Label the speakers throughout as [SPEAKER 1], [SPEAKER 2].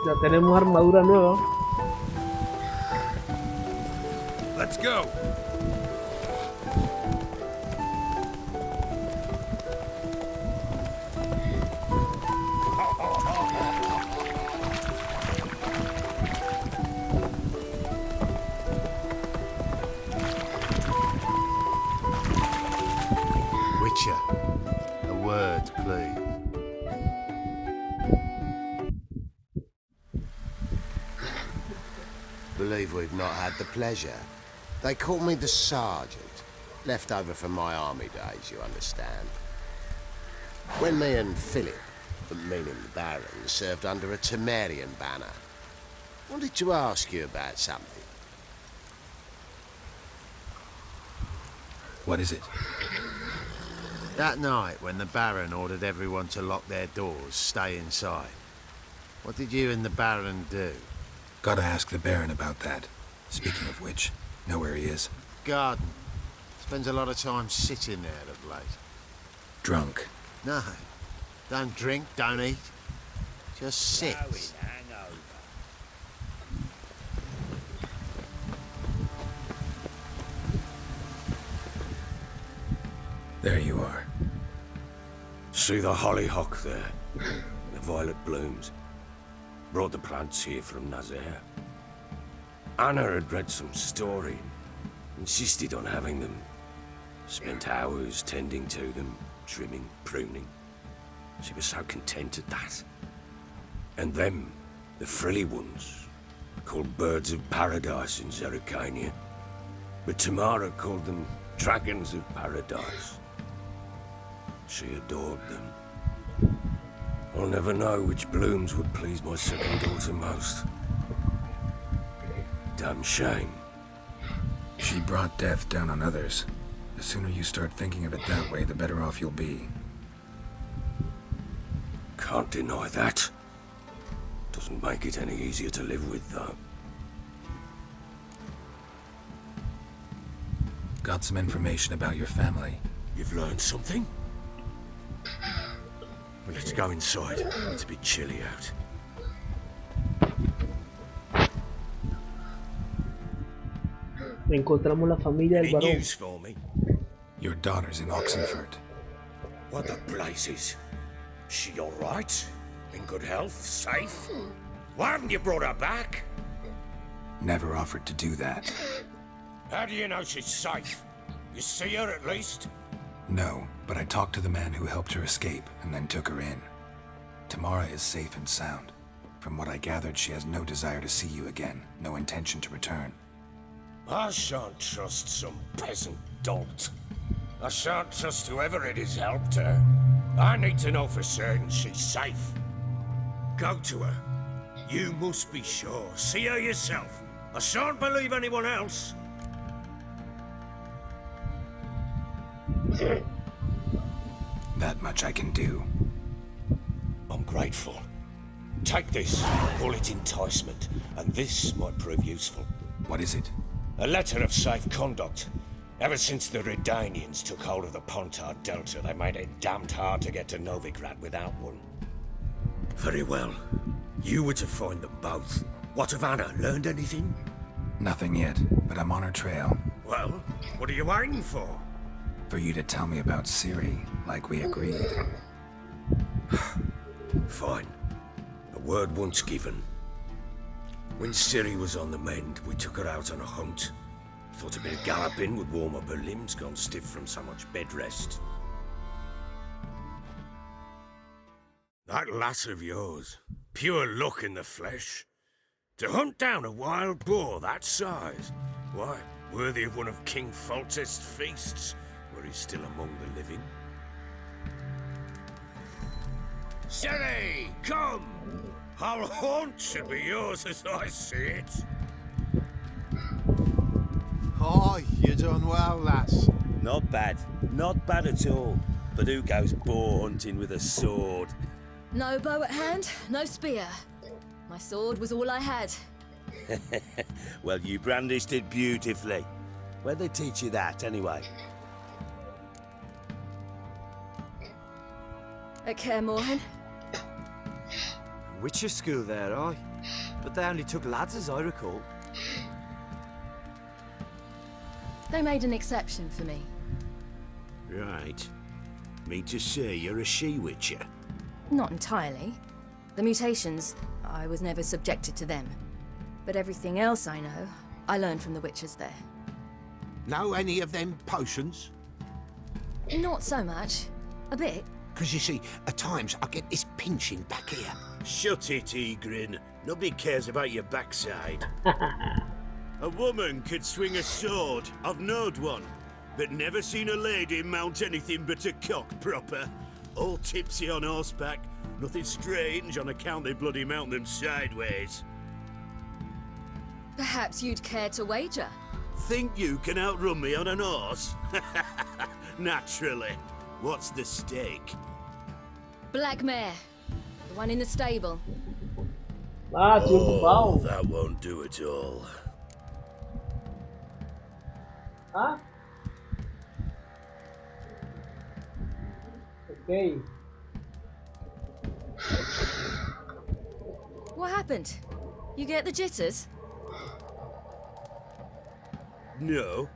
[SPEAKER 1] Ya tenemos armadura nueva.
[SPEAKER 2] Let's go.
[SPEAKER 3] Witcher, a word, please. Believe we've not had the pleasure. They call me the Sergeant. Left over from my army days, you understand. When me and Philip, meaning the Baron, served under a Temerian banner, wanted to ask you about something.
[SPEAKER 4] What is it?
[SPEAKER 3] That night, when the Baron ordered everyone to lock their doors, stay inside, what did you and the Baron do?
[SPEAKER 4] Gotta ask the Baron about that. Speaking of which, know where he is?
[SPEAKER 3] Garden. Spends a lot of time sitting there of late.
[SPEAKER 4] Drunk.
[SPEAKER 3] No. Don't drink, don't eat. Just sits.
[SPEAKER 4] There you are.
[SPEAKER 2] See the hollyhock there? The violet blooms. Brought the plants here from Nazaire. Anna had read some story. Insisted on having them. Spent hours tending to them, trimming, pruning. She was so content at that. And them, the frilly ones, called birds of paradise in Zerrikania. But Tamara called them dragons of paradise. She adored them. I'll never know which blooms would please my second daughter most. Damn shame.
[SPEAKER 4] She brought death down on others. The sooner you start thinking of it that way, the better off you'll be.
[SPEAKER 2] Can't deny that. Doesn't make it any easier to live with, though.
[SPEAKER 4] Got some information about your family.
[SPEAKER 2] You've learned something? Well, let's go inside. It's a bit chilly out.
[SPEAKER 1] Encontramos la familia del
[SPEAKER 2] Any
[SPEAKER 1] varón.
[SPEAKER 2] news for me?
[SPEAKER 4] Your daughter's in Oxenford.
[SPEAKER 2] What the blazes? She all right? In good health? Safe? Why haven't you brought her back?
[SPEAKER 4] Never offered to do that.
[SPEAKER 2] How do you know she's safe? You see her at least?
[SPEAKER 4] No, but I talked to the man who helped her escape and then took her in. Tamara is safe and sound. From what I gathered, she has no desire to see you again, no intention to return.
[SPEAKER 2] I shan't trust some peasant dolt. I shan't trust whoever it is helped her. I need to know for certain she's safe. Go to her. You must be sure. See her yourself. I shan't believe anyone else.
[SPEAKER 4] That much I can do.
[SPEAKER 2] I'm grateful. Take this, call it enticement, and this might prove useful.
[SPEAKER 4] What is it?
[SPEAKER 2] A letter of safe conduct. Ever since the Redanians took hold of the Pontard Delta, they made it damned hard to get to Novigrad without one. Very well. You were to find them both. What of Anna? Learned anything?
[SPEAKER 4] Nothing yet, but I'm on her trail.
[SPEAKER 2] Well, what are you waiting for?
[SPEAKER 4] For you to tell me about Ciri, like we agreed.
[SPEAKER 2] Fine. A word once given. When Ciri was on the mend, we took her out on a hunt. Thought a bit of galloping would warm up her limbs, gone stiff from so much bed rest. That lass of yours, pure luck in the flesh. To hunt down a wild boar that size, why, worthy of one of King Foltest's feasts, where he's still among the living. Ciri, come! Our haunt should be yours as I see it.
[SPEAKER 3] Oh, you done well, lass.
[SPEAKER 5] Not bad. Not bad at all. But who goes boar hunting with a sword?
[SPEAKER 6] No bow at hand, no spear. My sword was all I had.
[SPEAKER 5] Well, you brandished it beautifully. Where'd they teach you that, anyway?
[SPEAKER 6] At Kaer Morhen.
[SPEAKER 7] Witcher school there, aye. But they only took lads, as I recall.
[SPEAKER 6] They made an exception for me.
[SPEAKER 5] Right. Mean to say you're a she-witcher?
[SPEAKER 6] Not entirely. The mutations, I was never subjected to them. But everything else I know, I learned from the witches there.
[SPEAKER 8] Know any of them potions?
[SPEAKER 6] Not so much. A bit.
[SPEAKER 8] Because you see, at times I get this pinching back here.
[SPEAKER 5] Shut it, Egrin. Nobody cares about your backside. A woman could swing a sword. I've knowed one. But never seen a lady mount anything but a cock proper. All tipsy on horseback. Nothing strange on account they bloody mount them sideways.
[SPEAKER 6] Perhaps you'd care to wager?
[SPEAKER 5] Think you can outrun me on an horse? Naturally. What's the stake?
[SPEAKER 6] Black mare. The one in the stable.
[SPEAKER 1] Ah, tio do pau.
[SPEAKER 5] That won't do it all.
[SPEAKER 1] Ah? Ok.
[SPEAKER 6] What happened? You get the jitters?
[SPEAKER 5] No.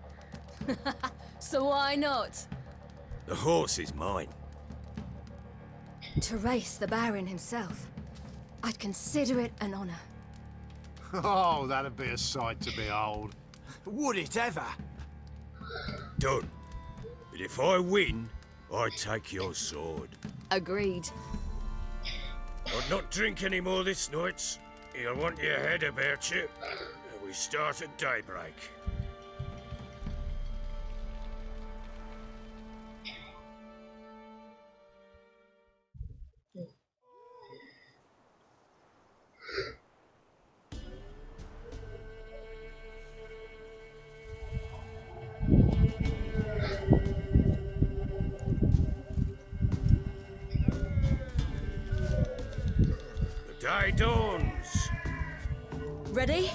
[SPEAKER 6] So why not?
[SPEAKER 5] The horse is mine.
[SPEAKER 6] To race the Baron himself. I'd consider it an honor.
[SPEAKER 8] Oh, that'd be a sight to behold.
[SPEAKER 7] Would it ever?
[SPEAKER 2] Done. But if I win, I take your sword.
[SPEAKER 6] Agreed.
[SPEAKER 2] I'd not drink any more this night. You'll want your head about you. We start at daybreak. The day dawns.
[SPEAKER 6] Ready?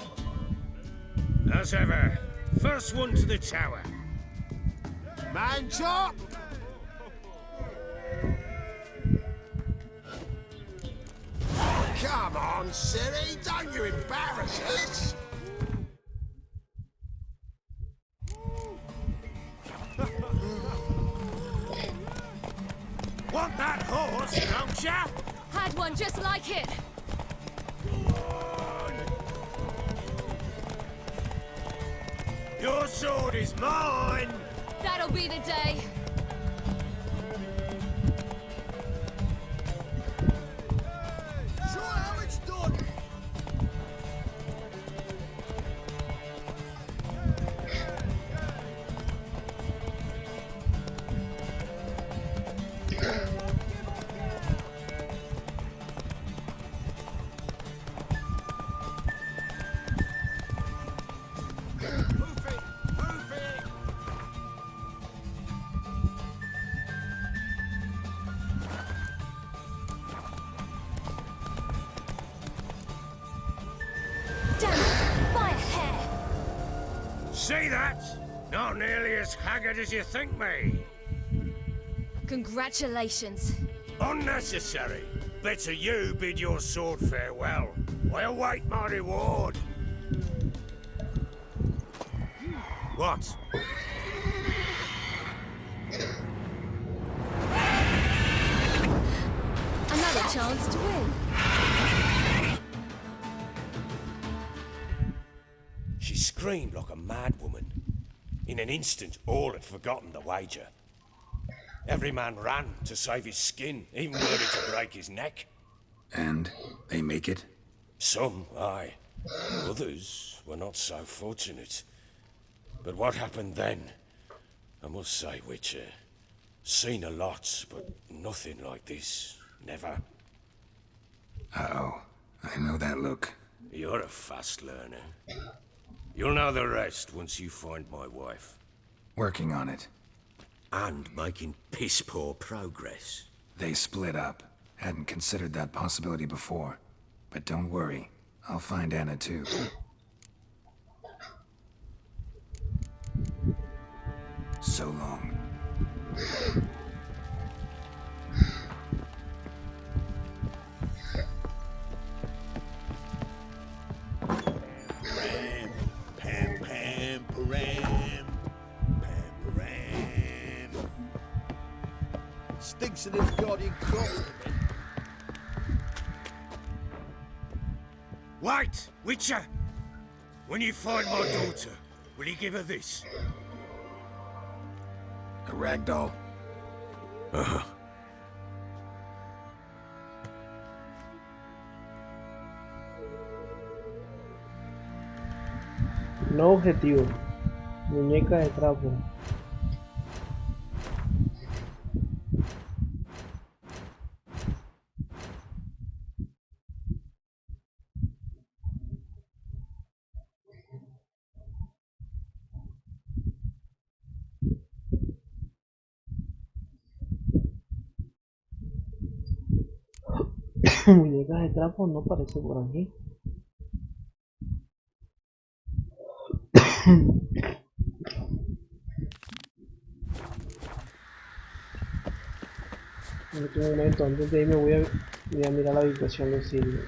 [SPEAKER 2] As ever, first one to the tower.
[SPEAKER 8] Man chop!
[SPEAKER 3] Come on, silly, don't you embarrass us!
[SPEAKER 2] Want that horse, don't ya?
[SPEAKER 6] Had one just like it.
[SPEAKER 2] Your sword is mine!
[SPEAKER 6] That'll be the day.
[SPEAKER 3] Show how it's done!
[SPEAKER 6] Damn it! By a hair!
[SPEAKER 2] See that? Not nearly as haggard as you think me.
[SPEAKER 6] Congratulations.
[SPEAKER 2] Unnecessary. Better you bid your sword farewell. I await my reward. What?
[SPEAKER 6] Another chance to win.
[SPEAKER 2] She screamed like a mad woman. In an instant, all had forgotten the wager. Every man ran to save his skin, even worried to break his neck.
[SPEAKER 4] And they make it?
[SPEAKER 2] Some, aye. Others were not so fortunate. But what happened then? I must say, Witcher, seen a lot, but nothing like this. Never.
[SPEAKER 4] Uh-oh. I know that look.
[SPEAKER 2] You're a fast learner. You'll know the rest once you find my wife.
[SPEAKER 4] Working on it.
[SPEAKER 5] And making piss-poor progress.
[SPEAKER 4] They split up. Hadn't considered that possibility before. But don't worry. I'll find Anna too. So long.
[SPEAKER 5] Stinks of this goddamn corpse to me.
[SPEAKER 2] Wait, Witcher! When you find my daughter, will you give her this?
[SPEAKER 4] A rag doll.
[SPEAKER 1] No objetivo. Muñeca de trapo. Muñecas de trapo no parece por aquí. En este momento, antes de irme, voy a mirar la habitación de Silvia.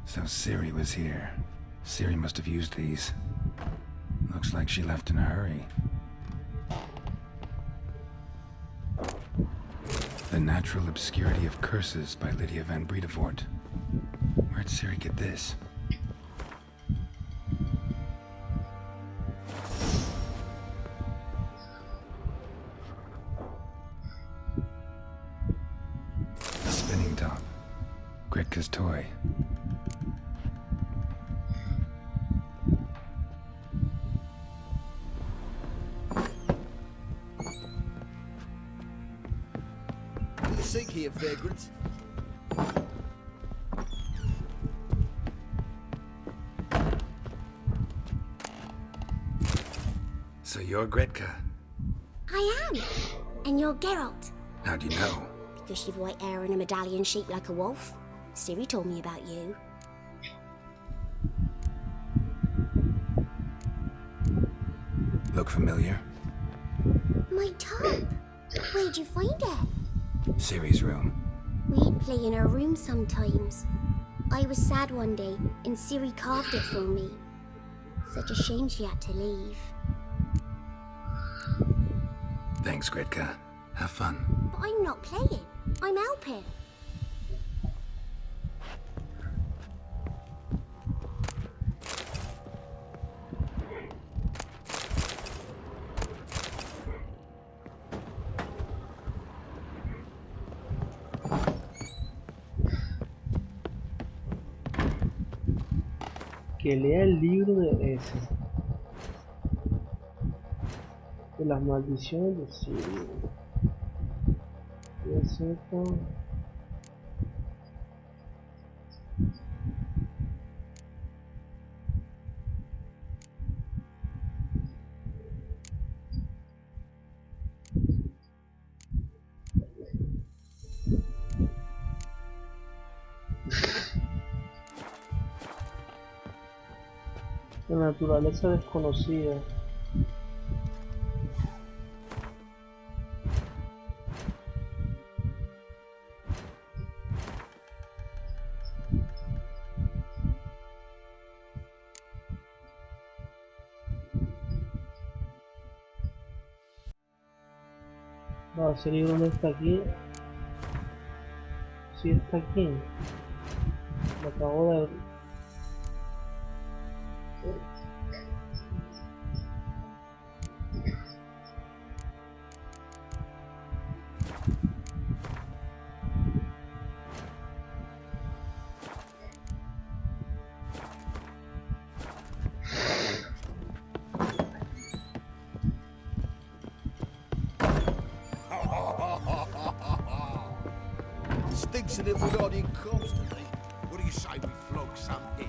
[SPEAKER 4] So Siri was here. Siri must have used these. Looks like she left in a hurry. The Natural Obscurity of Curses by Lydia van Bredevoort. Where'd Siri get this? A spinning top. Gretka's toy.
[SPEAKER 5] Sink here, vagrant.
[SPEAKER 4] So you're Gretka.
[SPEAKER 9] I am. And you're Geralt.
[SPEAKER 4] How'd you know?
[SPEAKER 9] Because you've white hair and a medallion shaped like a wolf. Siri told me about you.
[SPEAKER 4] Look familiar?
[SPEAKER 9] My top. Where'd you find it?
[SPEAKER 4] Siri's room.
[SPEAKER 9] We'd play in her room sometimes. I was sad one day, and Siri carved it for me. Such a shame she had to leave.
[SPEAKER 4] Thanks, Gretka. Have fun.
[SPEAKER 9] But I'm not playing. I'm helping.
[SPEAKER 1] Que lea el libro de ese. De las maldiciones de Siri. Y acepto. La naturaleza desconocida. No, ese libro no está aquí. Sí está aquí. Lo acabo de...
[SPEAKER 5] Stinks of this goddamn corpse to me. What do you say we flog some pig?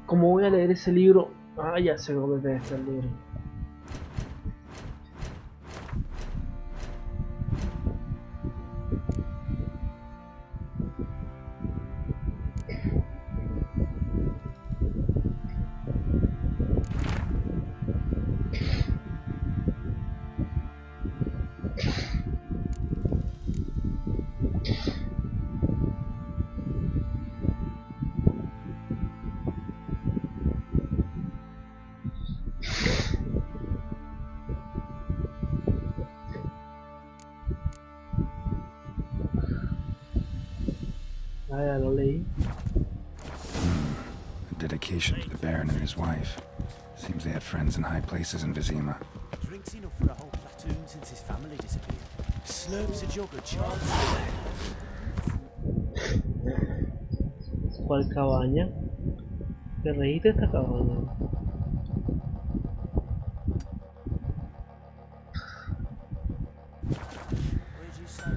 [SPEAKER 1] ¿Cómo voy a leer ese libro? Ah, ya sé dónde está el libro.
[SPEAKER 4] dedication to the Baron and his wife. Seems they had friends in high places in Vizima.
[SPEAKER 7] Drinks enough for a whole platoon since his family disappeared. Slurps a jug of chance.
[SPEAKER 1] ¿Cuál cabaña? ¿Te reíste de esta cabaña?
[SPEAKER 7] Where'd you say?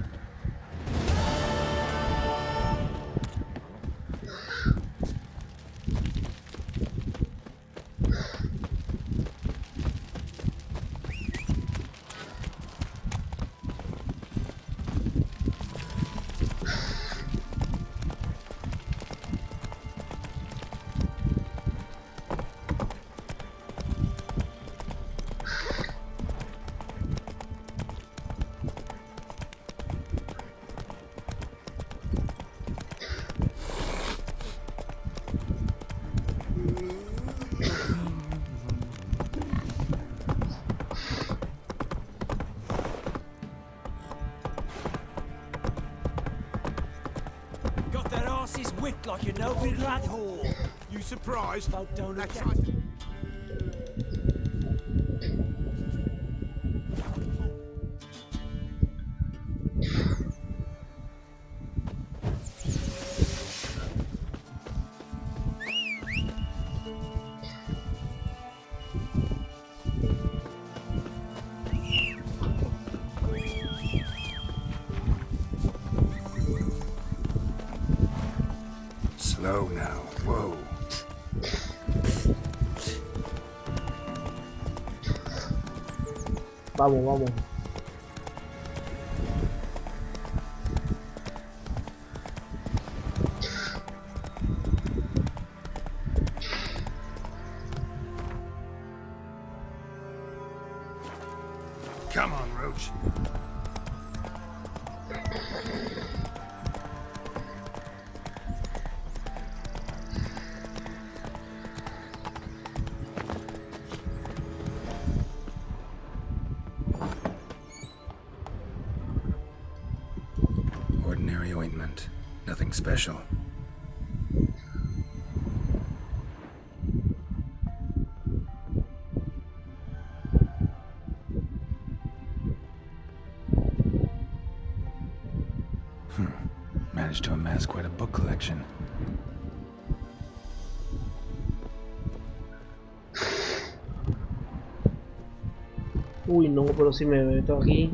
[SPEAKER 7] Got their asses whipped like you know with rat whore.
[SPEAKER 8] You surprised?
[SPEAKER 7] Folk don't look
[SPEAKER 8] That's
[SPEAKER 7] at
[SPEAKER 8] right.
[SPEAKER 4] Slow now. Whoa.
[SPEAKER 1] Vamos, vamos.
[SPEAKER 4] Come on, Roach. Ordinary ointment. Nothing special. Managed to amass quite a book collection.
[SPEAKER 1] Uy, no, pero si me meto aquí,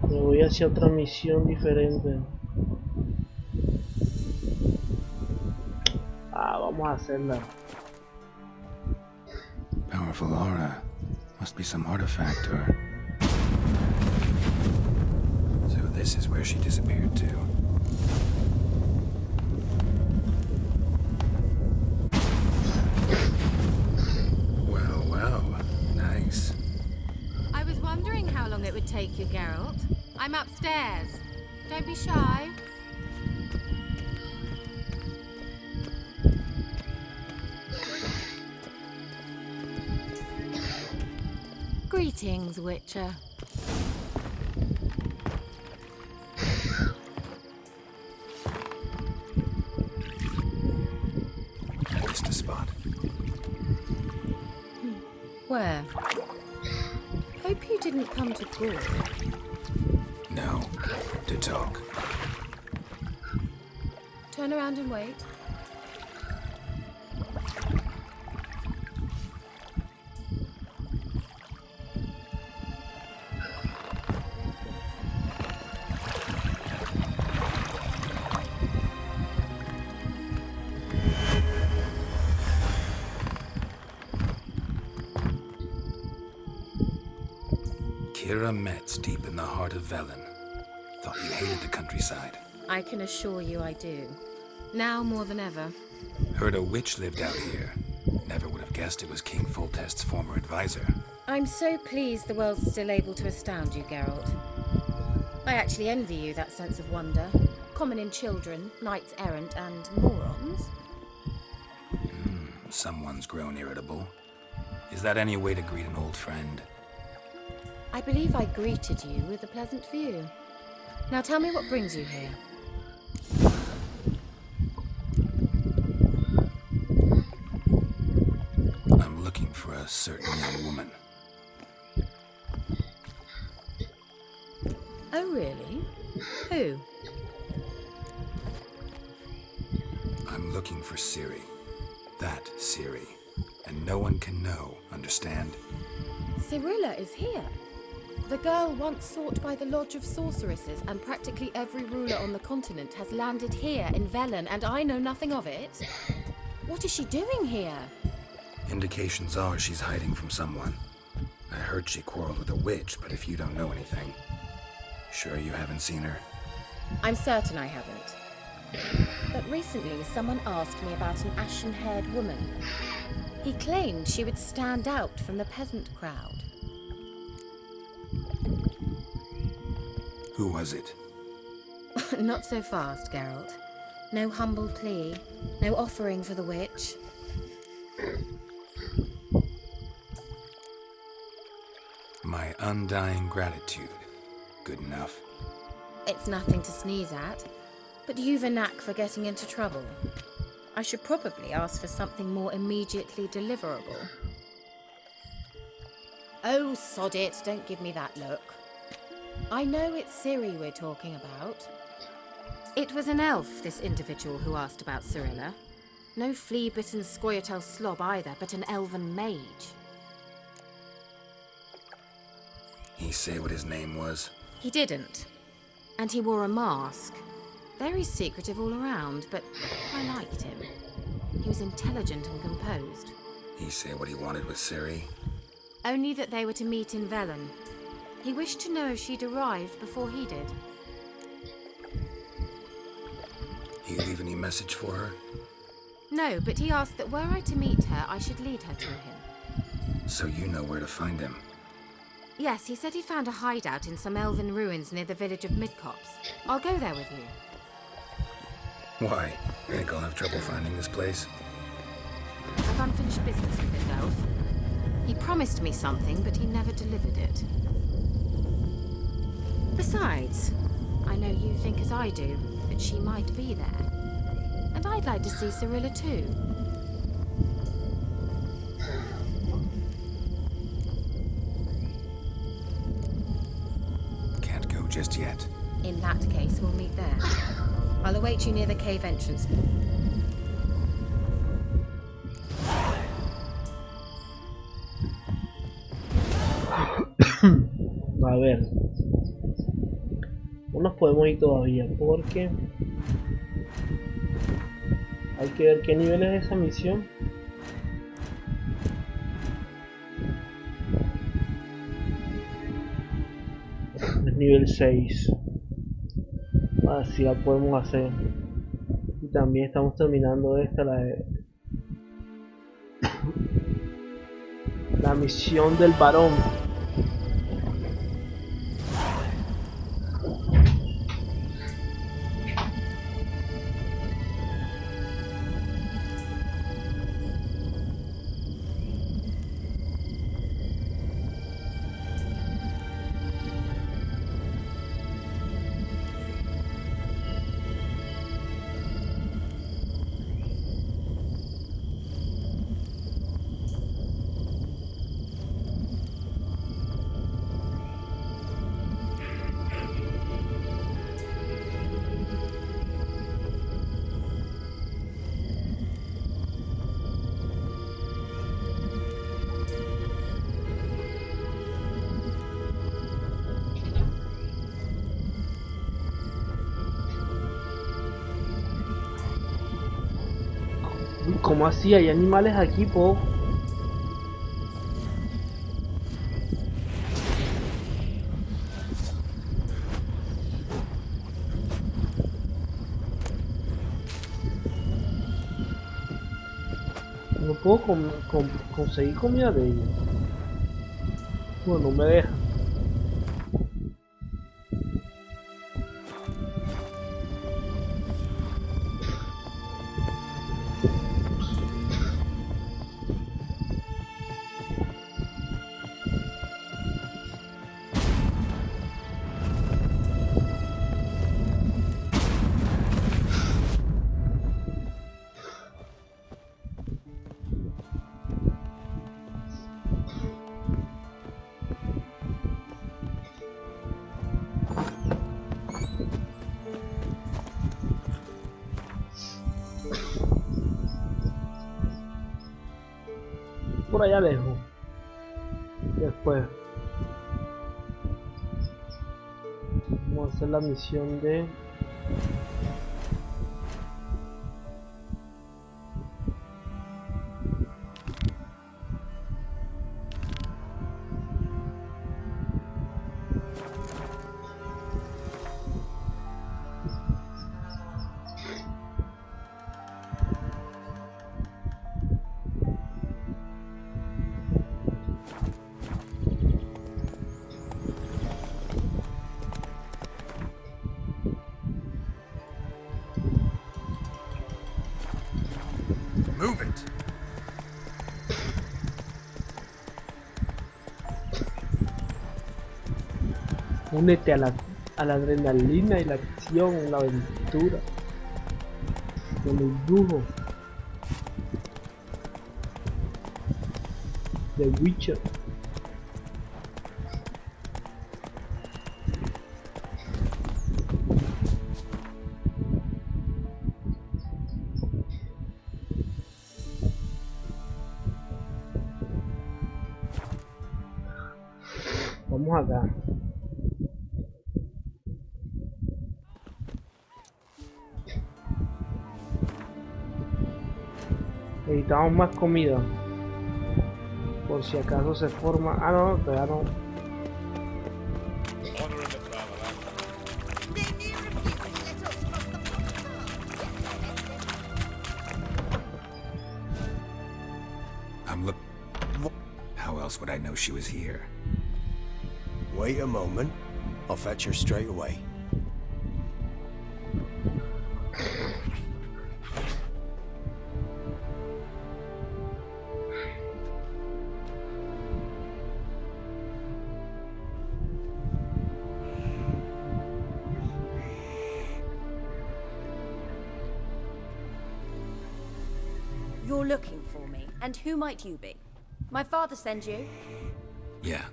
[SPEAKER 1] me voy hacia otra misión diferente. Vamos a hacerla.
[SPEAKER 4] Powerful aura. Must be some artifact or... So this is where she disappeared to. Well, well. Nice.
[SPEAKER 10] I was wondering how long it would take you, Geralt. I'm upstairs. Don't be shy. Greetings, Witcher.
[SPEAKER 4] Missed a spot.
[SPEAKER 10] Where? Hope you didn't come to court.
[SPEAKER 4] No. To talk.
[SPEAKER 10] Turn around and wait.
[SPEAKER 4] Kira Metz deep in the heart of Velen. Thought you hated the countryside.
[SPEAKER 10] I can assure you I do. Now more than ever.
[SPEAKER 4] Heard a witch lived out here. Never would have guessed it was King Foltest's former advisor.
[SPEAKER 10] I'm so pleased the world's still able to astound you, Geralt. I actually envy you that sense of wonder. Common in children, knights errant, and morons.
[SPEAKER 4] Someone's grown irritable. Is that any way to greet an old friend?
[SPEAKER 10] I believe I greeted you with a pleasant view. Now tell me what brings you here.
[SPEAKER 4] a certain young woman.
[SPEAKER 10] Oh, really? Who?
[SPEAKER 4] I'm looking for Ciri. That Ciri. And no one can know, understand?
[SPEAKER 10] Cirilla is here. The girl once sought by the Lodge of Sorceresses, and practically every ruler on the continent has landed here in Velen, and I know nothing of it. What is she doing here?
[SPEAKER 4] Indications are she's hiding from someone. I heard she quarreled with a witch, but if you don't know anything, sure you haven't seen her?
[SPEAKER 10] I'm certain I haven't. But recently, someone asked me about an ashen-haired woman. He claimed she would stand out from the peasant crowd.
[SPEAKER 4] Who was it?
[SPEAKER 10] Not so fast, Geralt. No humble plea, no offering for the witch.
[SPEAKER 4] My undying gratitude. Good enough.
[SPEAKER 10] It's nothing to sneeze at, but you've a knack for getting into trouble. I should probably ask for something more immediately deliverable. Oh, sod it, don't give me that look. I know it's Ciri we're talking about. It was an elf, this individual who asked about Cirilla. No flea-bitten Scoia'tael slob either, but an elven mage.
[SPEAKER 4] He say what his name was?
[SPEAKER 10] He didn't. And he wore a mask. Very secretive all around, but I liked him. He was intelligent and composed.
[SPEAKER 4] He say what he wanted with Ciri?
[SPEAKER 10] Only that they were to meet in Velen. He wished to know if she'd arrived before he did.
[SPEAKER 4] He leave any message for her?
[SPEAKER 10] No, but he asked that were I to meet her, I should lead her to him.
[SPEAKER 4] So you know where to find him?
[SPEAKER 10] Yes, he said he'd found a hideout in some elven ruins near the village of Midcopse. I'll go there with you.
[SPEAKER 4] Why? Think I'll have trouble finding this place?
[SPEAKER 10] I've unfinished business with this elf. He promised me something, but he never delivered it. Besides, I know you think as I do, that she might be there. And I'd like to see Cirilla too.
[SPEAKER 4] Can't go just yet.
[SPEAKER 10] In that case, we'll meet there. I'll await you near the cave entrance.
[SPEAKER 1] A ver, no nos podemos ir todavía porque hay que ver qué nivel es esa misión. Es nivel 6, así la podemos hacer. Y también estamos terminando esta, la misión del varón. Uy, ¿cómo así? Hay animales aquí, po. No puedo conseguir comida de ellos. Bueno, no me deja. por allá lejos. Después vamos a hacer la misión de
[SPEAKER 4] Move it.
[SPEAKER 1] únete a la adrenalina y la acción, la aventura con el brujo de Witcher. Vamos acá. Necesitamos más comida. Por si acaso se forma. Ah, no, todavía no.
[SPEAKER 4] How else would I know she was here?
[SPEAKER 2] Wait a moment. I'll fetch her straight away.
[SPEAKER 11] You're looking for me, and who might you be? My father sent you?
[SPEAKER 4] Yeah,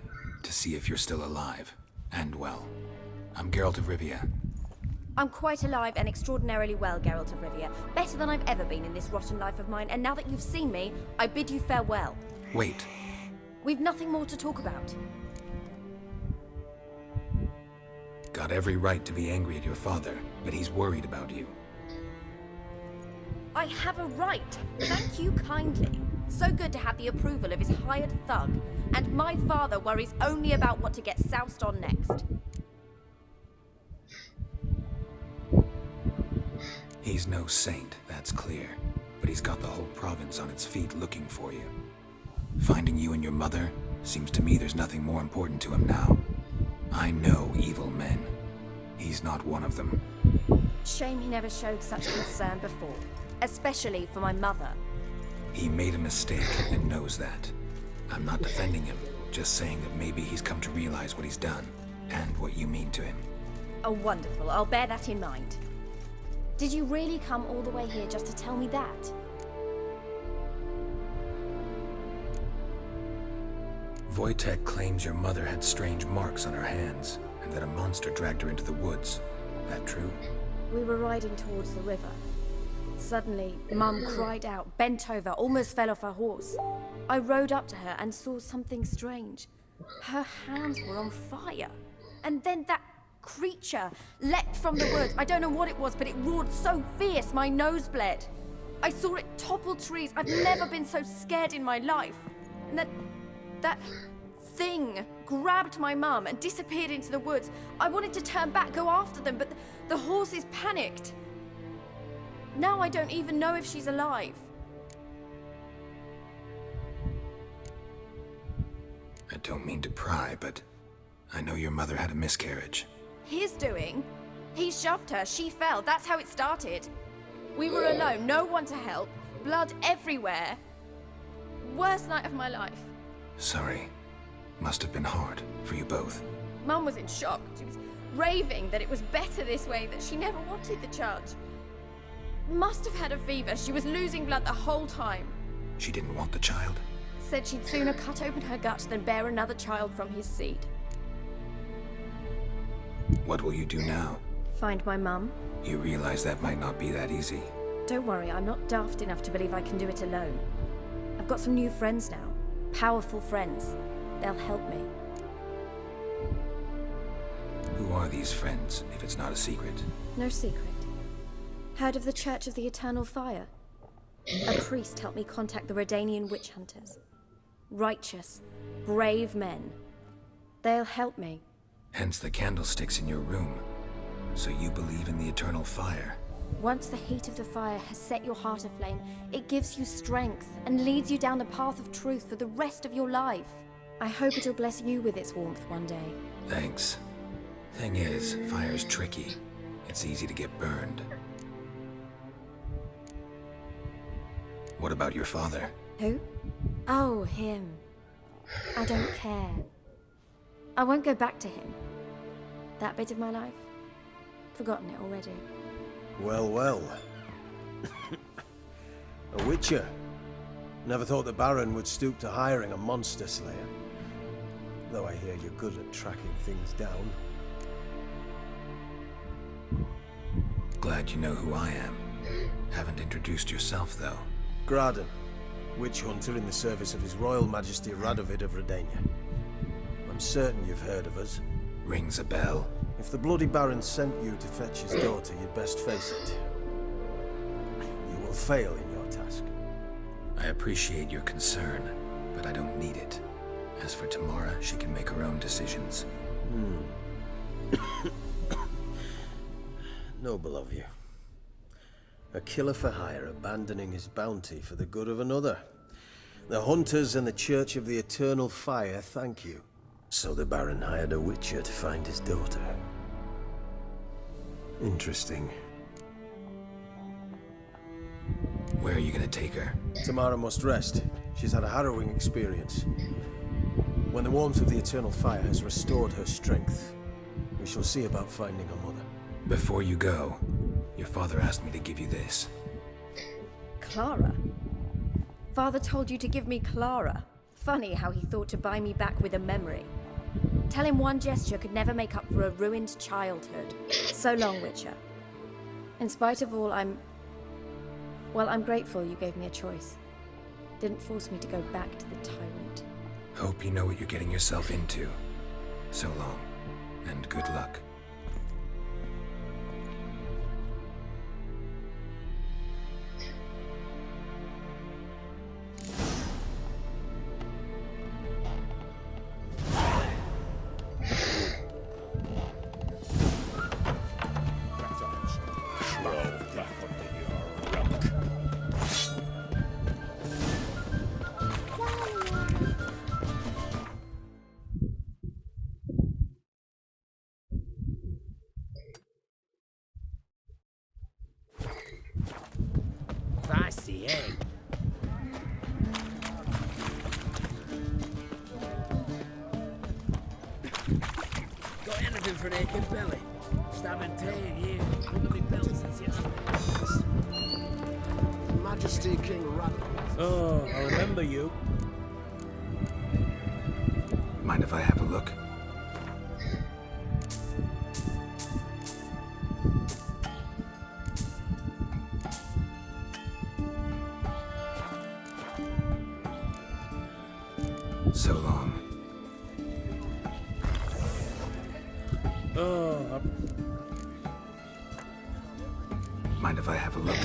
[SPEAKER 4] to see if you're still alive. And well. I'm Geralt of Rivia.
[SPEAKER 11] I'm quite alive and extraordinarily well, Geralt of Rivia. Better than I've ever been in this rotten life of mine, and now that you've seen me, I bid you farewell.
[SPEAKER 4] Wait.
[SPEAKER 11] We've nothing more to talk about.
[SPEAKER 4] Got every right to be angry at your father, but he's worried about you.
[SPEAKER 11] I have a right. Thank you kindly. So good to have the approval of his hired thug. And my father worries only about what to get soused on next.
[SPEAKER 4] He's no saint, that's clear. But he's got the whole province on its feet looking for you. Finding you and your mother, seems to me there's nothing more important to him now. I know evil men. He's not one of them.
[SPEAKER 11] Shame he never showed such concern before. Especially for my mother.
[SPEAKER 4] He made a mistake and knows that. I'm not defending him, just saying that maybe he's come to realize what he's done, and what you mean to him.
[SPEAKER 11] Oh, wonderful. I'll bear that in mind. Did you really come all the way here just to tell me that?
[SPEAKER 4] Wojtek claims your mother had strange marks on her hands, and that a monster dragged her into the woods. That true?
[SPEAKER 11] We were riding towards the river. Suddenly, Mum cried out, bent over, almost fell off her horse. I rode up to her and saw something strange. Her hands were on fire. And then that creature leapt from the woods. I don't know what it was, but it roared so fierce my nose bled. I saw it topple trees. I've never been so scared in my life. And that thing grabbed my mum and disappeared into the woods. I wanted to turn back, go after them, but the horses panicked. Now I don't even know if she's alive.
[SPEAKER 4] I don't mean to pry, but I know your mother had a miscarriage.
[SPEAKER 11] His doing? He shoved her, she fell, that's how it started. We were alone, no one to help, blood everywhere. Worst night of my life.
[SPEAKER 4] Sorry. Must have been hard for you both.
[SPEAKER 11] Mum was in shock. She was raving that it was better this way, that she never wanted the charge. Must have had a fever. She was losing blood the whole time.
[SPEAKER 4] She didn't want the child?
[SPEAKER 11] Said she'd sooner cut open her gut than bear another child from his seed.
[SPEAKER 4] What will you do now?
[SPEAKER 11] Find my mum.
[SPEAKER 4] You realize that might not be that easy.
[SPEAKER 11] Don't worry, I'm not daft enough to believe I can do it alone. I've got some new friends now. Powerful friends. They'll help me.
[SPEAKER 4] Who are these friends, if it's not a secret?
[SPEAKER 11] No secret. Heard of the Church of the Eternal Fire? A priest helped me contact the Redanian witch hunters. Righteous, brave men. They'll help me.
[SPEAKER 4] Hence the candlesticks in your room. So you believe in the eternal fire?
[SPEAKER 11] Once the heat of the fire has set your heart aflame, it gives you strength and leads you down the path of truth for the rest of your life. I hope it'll bless you with its warmth one day.
[SPEAKER 4] Thanks. Thing is, fire's tricky. It's easy to get burned. What about your father?
[SPEAKER 11] Who? Oh, him. I don't care. I won't go back to him. That bit of my life? Forgotten it already.
[SPEAKER 12] Well, well. A witcher. Never thought the Baron would stoop to hiring a monster slayer. Though I hear you're good at tracking things down.
[SPEAKER 4] Glad you know who I am. Haven't introduced yourself, though.
[SPEAKER 12] Graden, witch hunter in the service of His Royal Majesty Radovid of Redania. I'm certain you've heard of us.
[SPEAKER 4] Rings a bell.
[SPEAKER 12] If the Bloody Baron sent you to fetch his daughter, you'd best face it. You will fail in your task.
[SPEAKER 4] I appreciate your concern, but I don't need it. As for Tamara, she can make her own decisions.
[SPEAKER 12] Noble of you. A killer for hire abandoning his bounty for the good of another. The hunters and the Church of the Eternal Fire thank you. So the Baron hired a witcher to find his daughter. Interesting.
[SPEAKER 4] Where are you gonna take her?
[SPEAKER 12] Tamara must rest. She's had a harrowing experience. When the warmth of the Eternal Fire has restored her strength, we shall see about finding her mother.
[SPEAKER 4] Before you go, your father asked me to give you this.
[SPEAKER 11] Clara? Father told you to give me Clara. Funny how he thought to buy me back with a memory. Tell him one gesture could never make up for a ruined childhood. So long, Witcher. In spite of all, I'm grateful you gave me a choice. Didn't force me to go back to the tyrant.
[SPEAKER 4] Hope you know what you're getting yourself into. So long, and good luck.
[SPEAKER 5] Fancy, eh? Got anything for an aching belly? Stabbing pain here. Under me belt since yesterday.
[SPEAKER 3] Majesty King Radovid.
[SPEAKER 5] Oh, I remember you.
[SPEAKER 4] Mind if I have a look? So long.
[SPEAKER 5] Oh,
[SPEAKER 4] Mind if I have a look?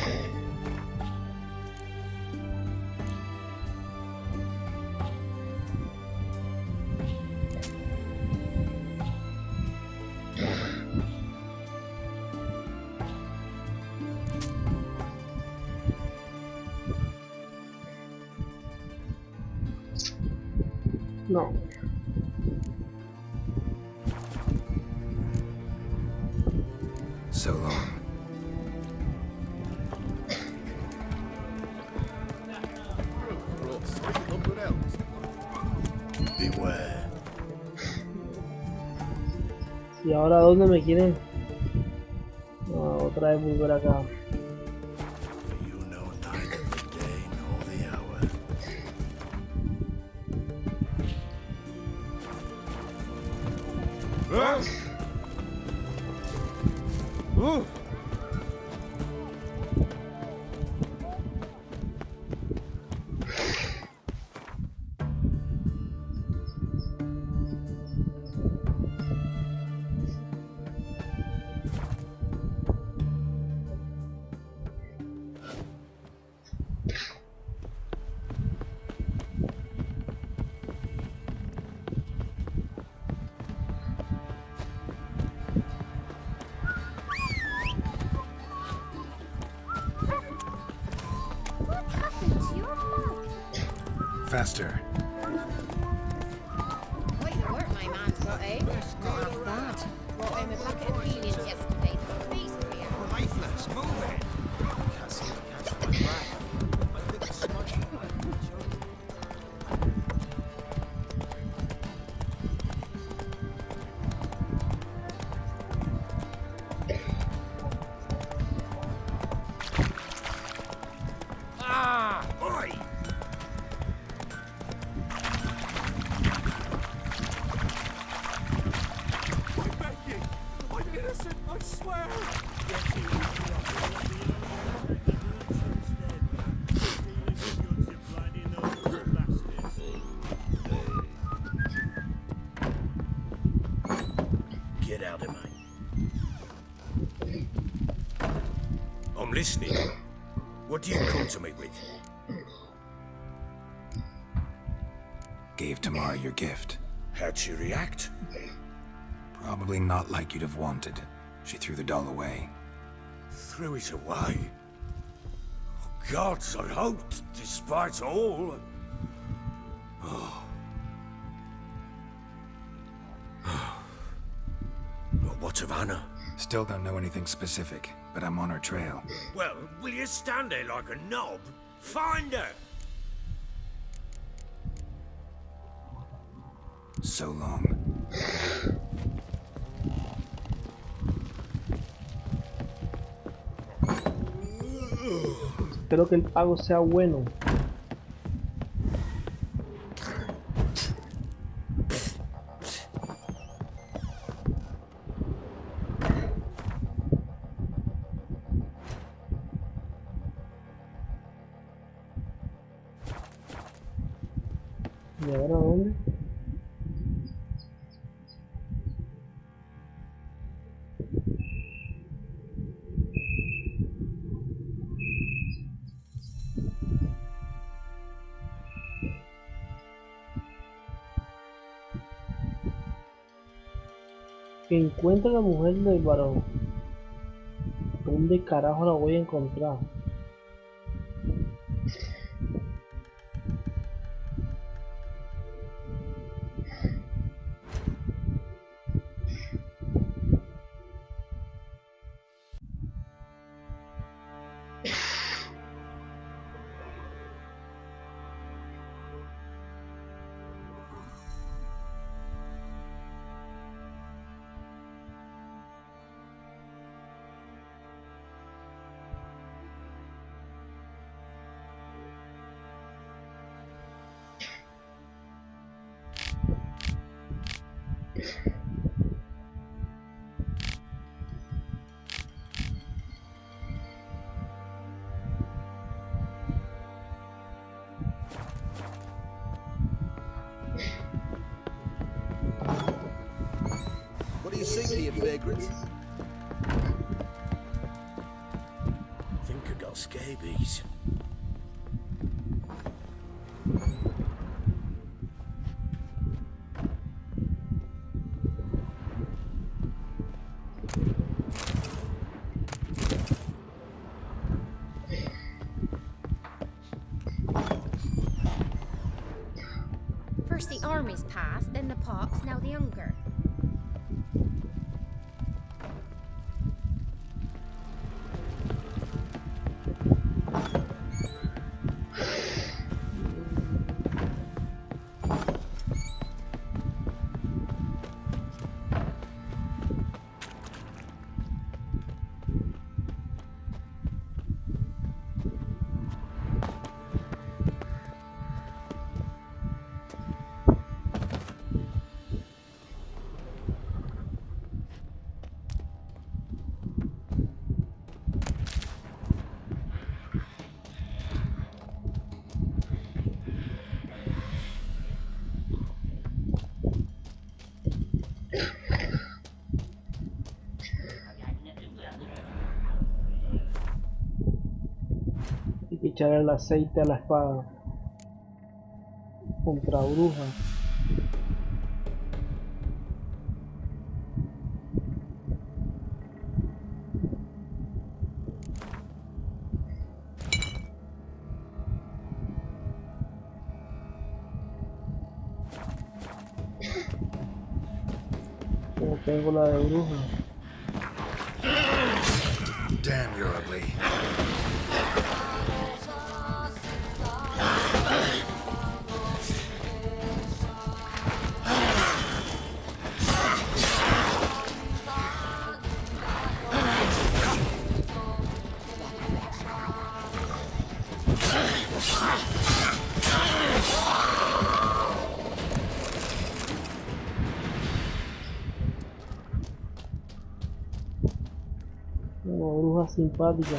[SPEAKER 1] No.
[SPEAKER 4] So long.
[SPEAKER 12] Beware.
[SPEAKER 1] ¿Y ahora dónde me quieren? Otra vez volver acá.
[SPEAKER 12] You know neither the day nor the hour.
[SPEAKER 4] faster.
[SPEAKER 10] Quite the work my man's got, eh? Not half bad. Brought home a packet of peelings yesterday. The beast we are.
[SPEAKER 4] Lifeless, move it! Can't seem to catch my breath. My bit smudgy.
[SPEAKER 5] Ah! Oi! I beg you! I'm innocent, I swear! Get out of me. I'm listening. What do you come to me with?
[SPEAKER 4] Gave Tamara your gift.
[SPEAKER 2] How'd she react?
[SPEAKER 4] Probably not like you'd have wanted. She threw the doll away.
[SPEAKER 2] Threw it away? Oh, gods, I hoped, despite all. Oh. Well, what of Anna?
[SPEAKER 4] Still don't know anything specific, but I'm on her trail.
[SPEAKER 5] Well, will you stand there like a knob? Find her!
[SPEAKER 4] So long.
[SPEAKER 1] Espero que el pago sea bueno. ¿Y ahora dónde? Que encuentre a la mujer del varón. ¿Dónde carajo la voy a encontrar?
[SPEAKER 3] What do you see, you vagrants?
[SPEAKER 5] Think I got scabies.
[SPEAKER 10] First the army's passed, then the pox, now the hunger.
[SPEAKER 1] Hay que echar el aceite a la espada. Contra brujas. Tengo la de bruja.
[SPEAKER 4] Damn, you're ugly.
[SPEAKER 1] Una bruja simpática.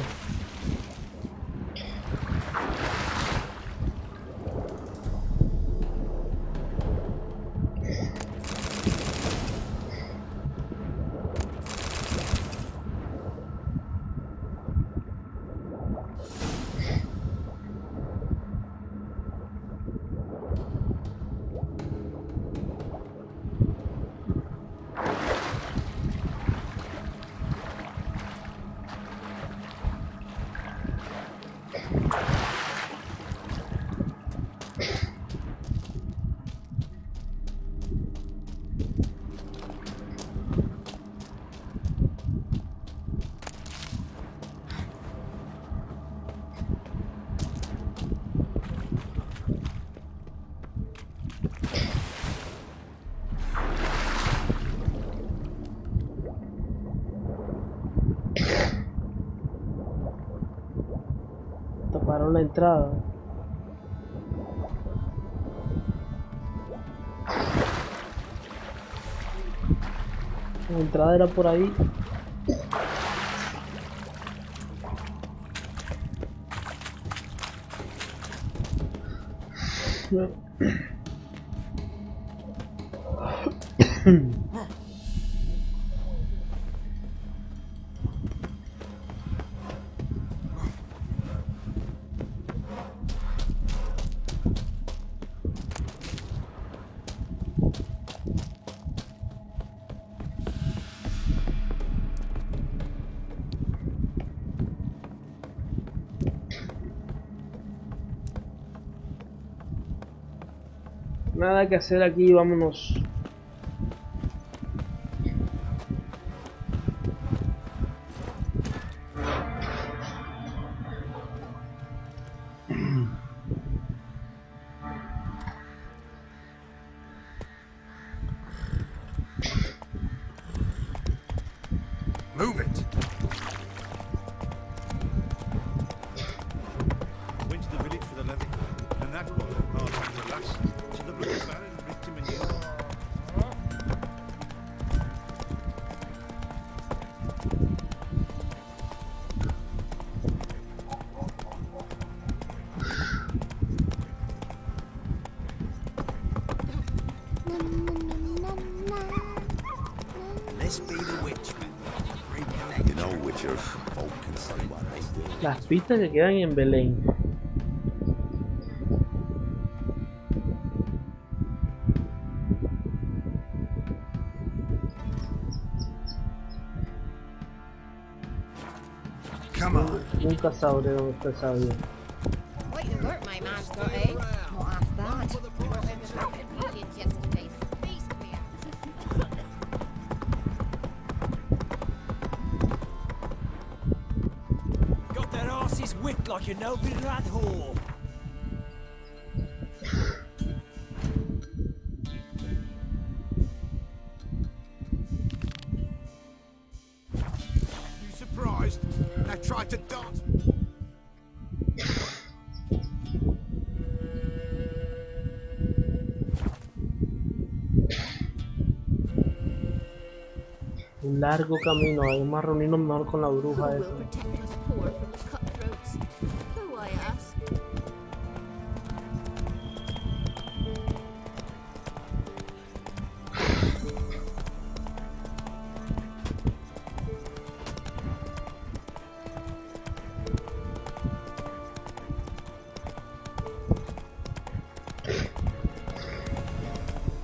[SPEAKER 1] Taparon la entrada. La entrada era por ahí. Nada que hacer aquí, vámonos.
[SPEAKER 4] Move it.
[SPEAKER 5] Went to the village for the levy, and that one hard on the last. To the bloody baron ripped him a new one.
[SPEAKER 3] Let's be the witch, man. You know, witchers, folk can say what they will.
[SPEAKER 1] Las pistas que quedan en Belén.
[SPEAKER 4] Come on.
[SPEAKER 1] Nunca sabré dónde está esa vía.
[SPEAKER 10] Quite the work my man's got, eh? Not half bad. Brought him a packet of Indians yesterday. Beast beer.
[SPEAKER 7] Got their asses whipped like a no-bit rat whore.
[SPEAKER 8] You surprised? They tried to dance.
[SPEAKER 1] Un largo camino, además reunirnos mejor con la bruja
[SPEAKER 9] Who
[SPEAKER 1] esa.
[SPEAKER 9] will protect us poor from the cutthroats? Who, I ask?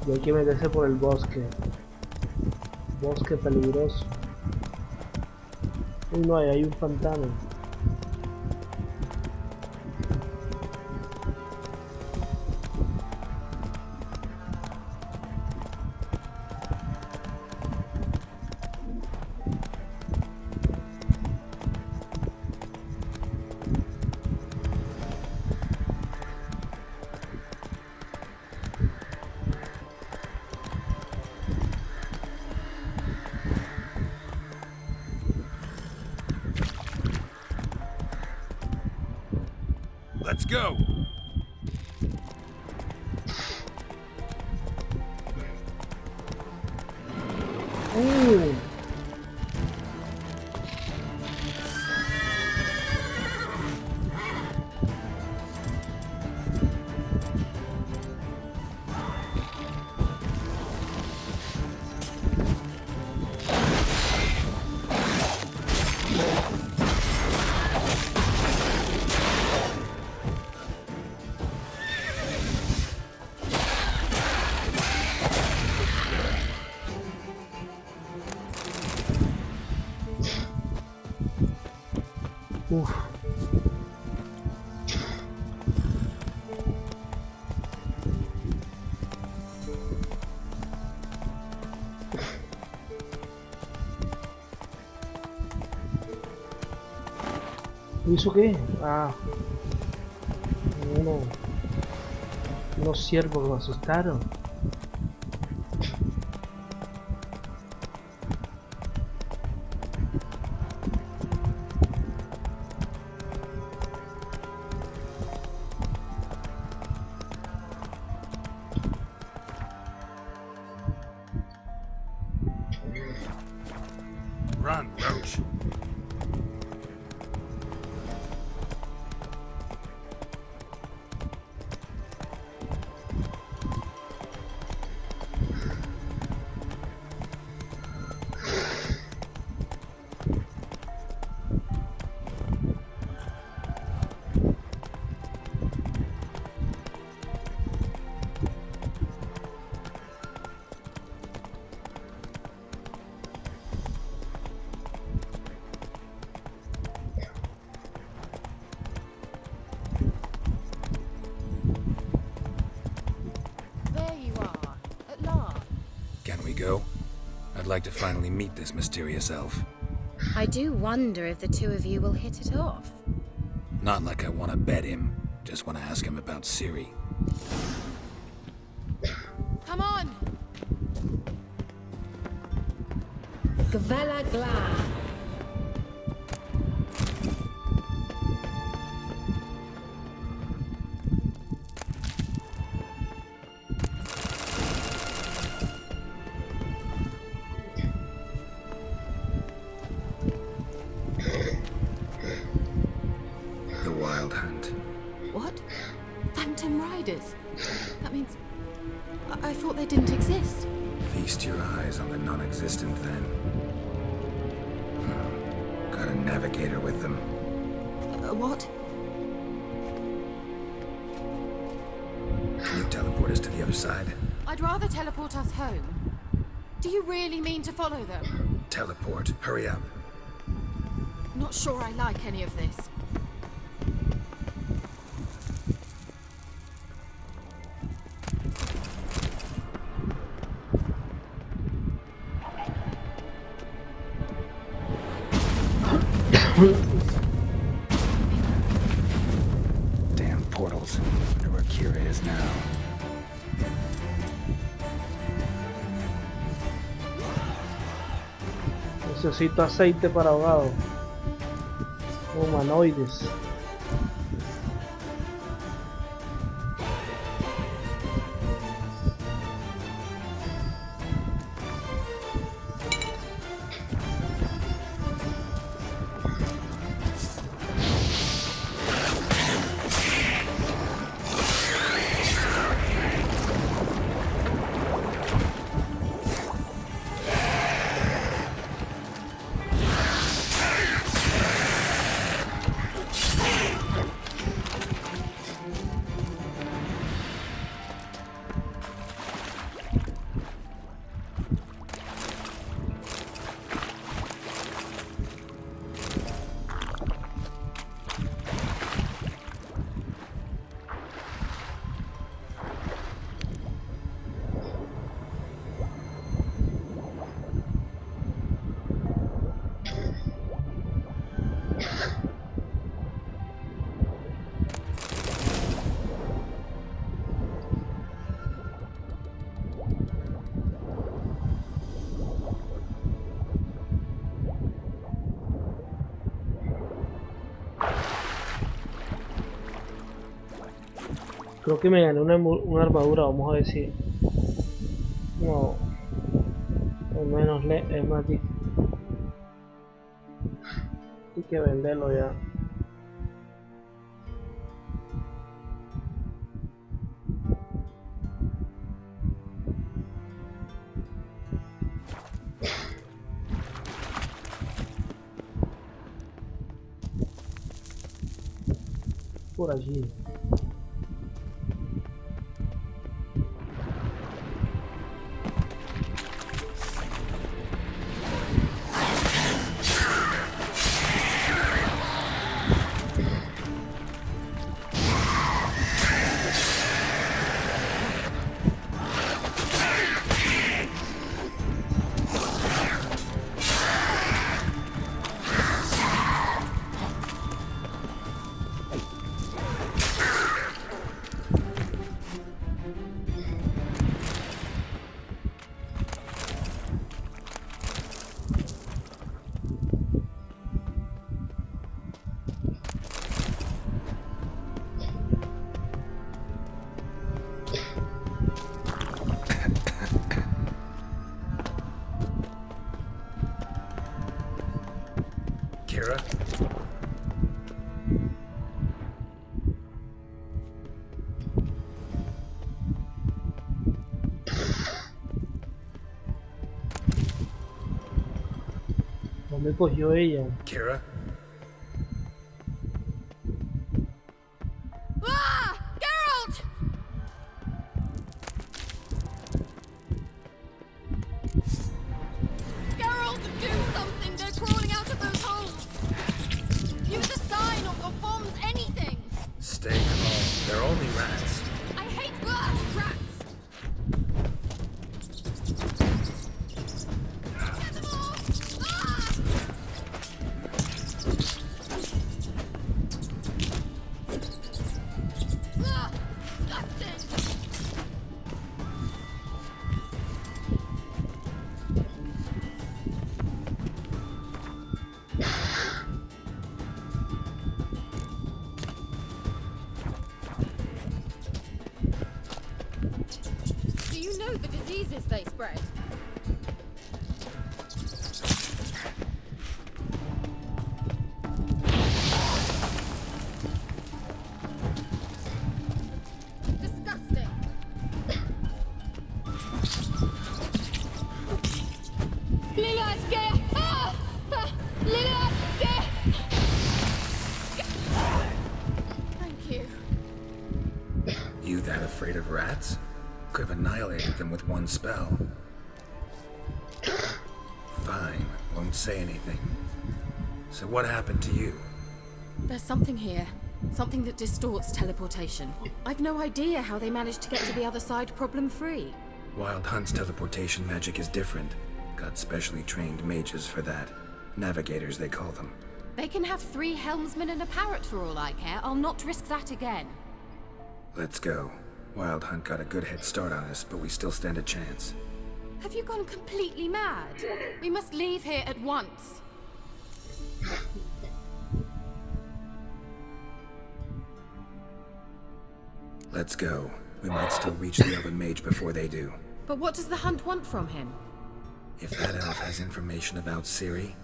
[SPEAKER 1] Y hay que meterse por el bosque. Bosque peligroso. Uy, no, ahí hay un pantano.
[SPEAKER 2] Let's go.
[SPEAKER 1] Uf. ¿Y eso qué? Ah, unos ciervos que me asustaron.
[SPEAKER 2] Run, Roach.
[SPEAKER 10] There you are, at last.
[SPEAKER 4] Can we go? I'd like to finally meet this mysterious elf.
[SPEAKER 10] I do wonder if the two of you will hit it off.
[SPEAKER 4] Not like I want to bet him, just want to ask him about Ciri.
[SPEAKER 10] Come on!
[SPEAKER 13] Gvella Gla.
[SPEAKER 4] The Wild Hunt.
[SPEAKER 10] What? Phantom Riders? That means... I thought they didn't exist.
[SPEAKER 4] Feast your eyes on the non-existent then. Got a navigator with them.
[SPEAKER 10] What?
[SPEAKER 4] Can you teleport us to the other side?
[SPEAKER 10] I'd rather teleport us home. Do you really mean to follow them?
[SPEAKER 4] Teleport. Hurry up.
[SPEAKER 10] Not sure I like any of this.
[SPEAKER 4] Damn portals. Wonder where Kira is now.
[SPEAKER 1] Necesito aceite para ahogado. Humanoides. Creo que me gané una armadura, vamos a decir. No, es más difícil. Hay que venderlo ya. Por allí.
[SPEAKER 4] Kira?
[SPEAKER 1] ¿Dónde cogió ella?
[SPEAKER 4] Kira?
[SPEAKER 11] Ah! Geralt! Geralt, do something! They're crawling out of those holes! Use a sign or bombs, anything!
[SPEAKER 4] Stay calm. They're only rats.
[SPEAKER 11] I hate rats! Get them off! Ah! Ah! Disgusting! Do you know the diseases they spread? Disgusting. Thank you.
[SPEAKER 4] You that afraid of rats? Could have annihilated them with one spell. Fine, won't say anything. So what happened to you?
[SPEAKER 10] There's something here. Something that distorts teleportation. I've no idea how they managed to get to the other side problem-free.
[SPEAKER 4] Wild Hunt's teleportation magic is different. Got specially trained mages for that. Navigators, they call them.
[SPEAKER 10] They can have 3 helmsmen and a parrot for all I care. I'll not risk that again.
[SPEAKER 4] Let's go. Wild Hunt got a good head start on us, but we still stand a chance.
[SPEAKER 10] Have you gone completely mad? We must leave here at once.
[SPEAKER 4] Let's go. We might still reach the Elven Mage before they do.
[SPEAKER 10] But what does the Hunt want from him?
[SPEAKER 4] If that elf has information about Ciri,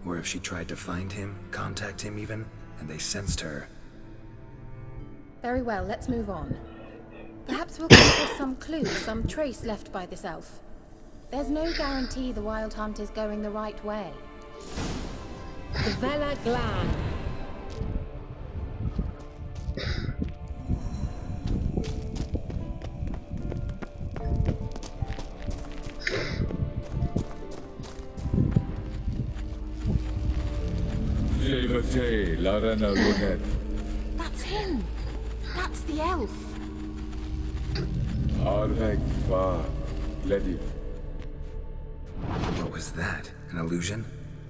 [SPEAKER 4] or if she tried to find him, contact him even, and they sensed her.
[SPEAKER 10] Very well, let's move on. Perhaps we'll come across some clue, some trace left by this elf. There's no guarantee the Wild Hunt is going the right way. The Vela Glan. That's him! That's the elf!
[SPEAKER 4] What was that? An illusion?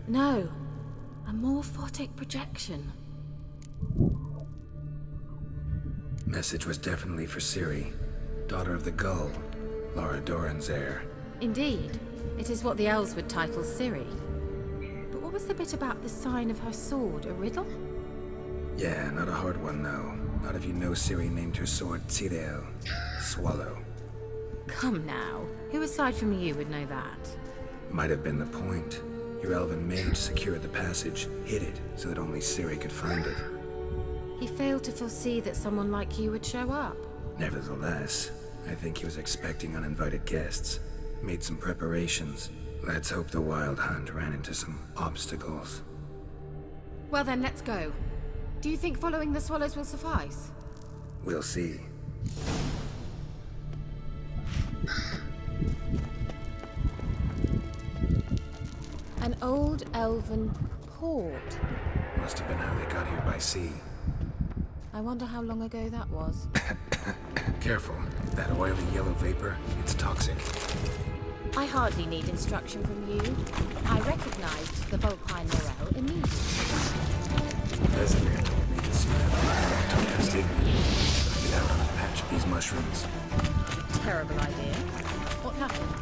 [SPEAKER 10] No, a morphotic projection.
[SPEAKER 4] Message was definitely for Ciri, daughter of the Gull, Lara Doran's heir.
[SPEAKER 10] Indeed, it is what the elves would title Ciri. But what was the bit about the sign of her sword, a riddle?
[SPEAKER 4] Yeah, not a hard one though. Not if you know Ciri named her sword Tidel, Swallow.
[SPEAKER 10] Come now. Who aside from you would know that?
[SPEAKER 4] Might have been the point. Your elven mage secured the passage, hid it, so that only Ciri could find it.
[SPEAKER 10] He failed to foresee that someone like you would show up.
[SPEAKER 4] Nevertheless, I think he was expecting uninvited guests. Made some preparations. Let's hope the Wild Hunt ran into some obstacles.
[SPEAKER 10] Well then, let's go. Do you think following the swallows will suffice?
[SPEAKER 4] We'll see.
[SPEAKER 10] An old elven port.
[SPEAKER 4] Must have been how they got here by sea.
[SPEAKER 10] I wonder how long ago that was.
[SPEAKER 4] Careful. That oily yellow vapor, it's toxic.
[SPEAKER 10] I hardly need instruction from you. I recognized the Vulpine Morel immediately.
[SPEAKER 4] Vesemir told me to smell to cast Igni. Get out on a patch of these mushrooms.
[SPEAKER 10] Terrible idea. What happened?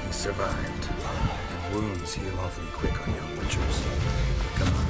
[SPEAKER 4] He survived. And wounds heal awfully quick on young witchers. Come on.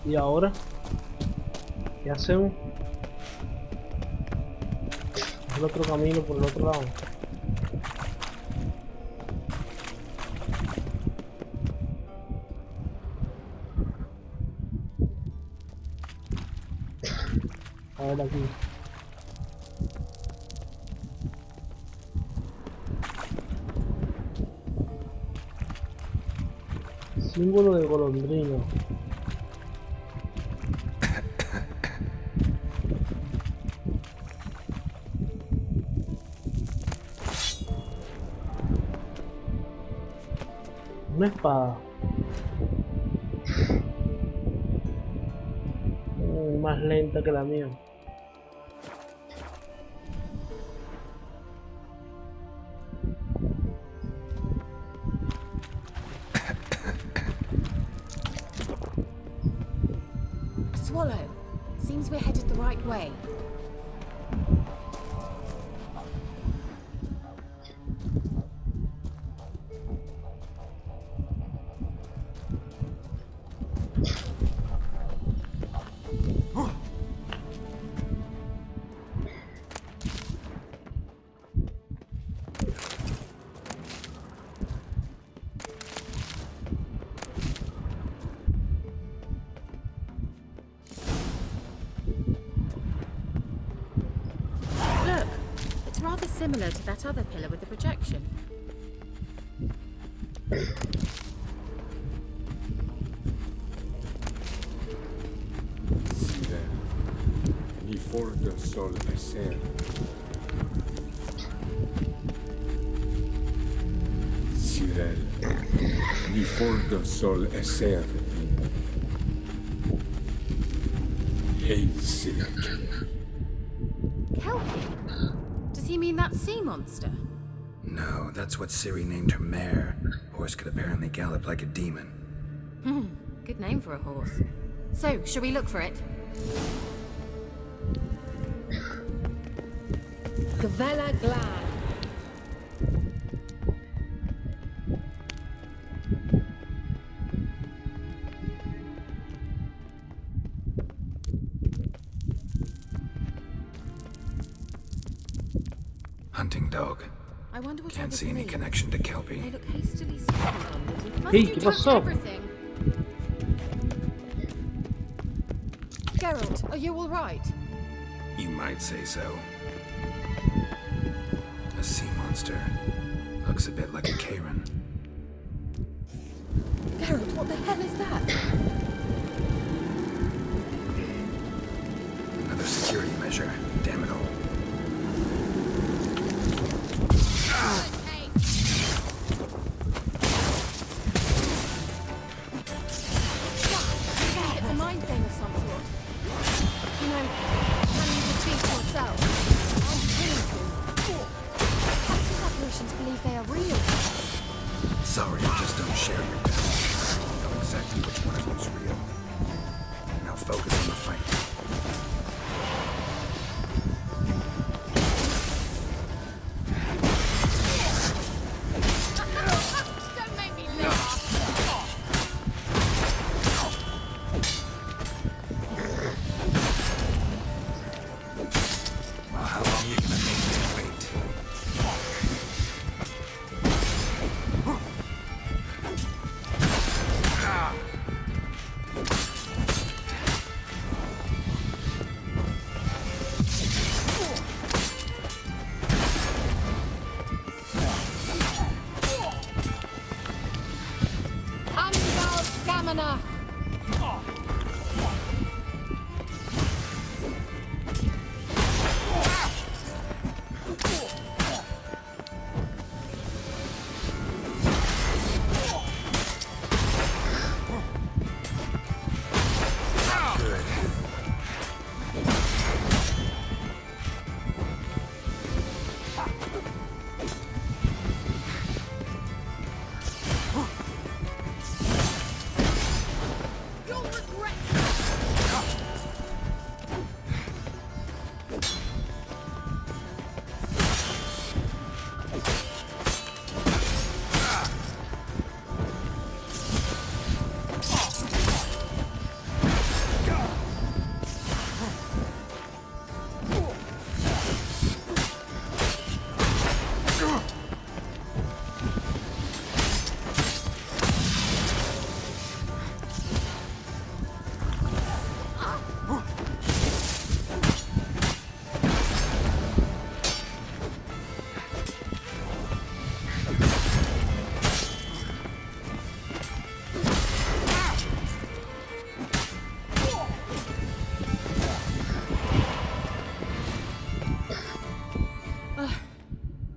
[SPEAKER 1] ¿Y ahora? ¿Qué hacemos? El otro camino por el otro lado. A ver aquí. Símbolo de golondrino. Una espada. Más lenta que la mía.
[SPEAKER 10] A swallow. Seems we're headed the right way. It's rather similar to that other pillar with the projection.
[SPEAKER 13] Ni forte sol esser. Sirel, ni forte sol esser. Hey, Silk.
[SPEAKER 10] Kelpie? Does he mean that sea monster?
[SPEAKER 4] No, that's what Ciri named her mare. Horse could apparently gallop like a demon.
[SPEAKER 10] Good name for a horse. So, shall we look for it? Gavella Glad.
[SPEAKER 4] Hunting dog.
[SPEAKER 10] I wonder what
[SPEAKER 4] Can't
[SPEAKER 10] others
[SPEAKER 4] see any
[SPEAKER 10] mean.
[SPEAKER 4] connection to
[SPEAKER 10] They
[SPEAKER 4] Kelpie.
[SPEAKER 10] look hastily scattered on this. Must
[SPEAKER 1] Hey,
[SPEAKER 10] you
[SPEAKER 1] ¿qué
[SPEAKER 10] touch
[SPEAKER 1] pasó?
[SPEAKER 10] everything? Geralt, are you all right?
[SPEAKER 4] You might say so. A sea monster. Looks a bit like a Karen.
[SPEAKER 10] Geralt, what the hell is that?
[SPEAKER 4] Another security measure. Damn it all.
[SPEAKER 11] It's a mind game of some sort. You know, can you defeat yourself? And killing you. Perhaps these apparitions believe they are real.
[SPEAKER 4] Sorry, I just don't share your doubts. I know exactly which one of you's real. Now focus on the fight.
[SPEAKER 11] Don't make me laugh.
[SPEAKER 4] Well, how long you gonna make me wait?
[SPEAKER 10] Anval Stamina!
[SPEAKER 4] Good.
[SPEAKER 11] You'll regret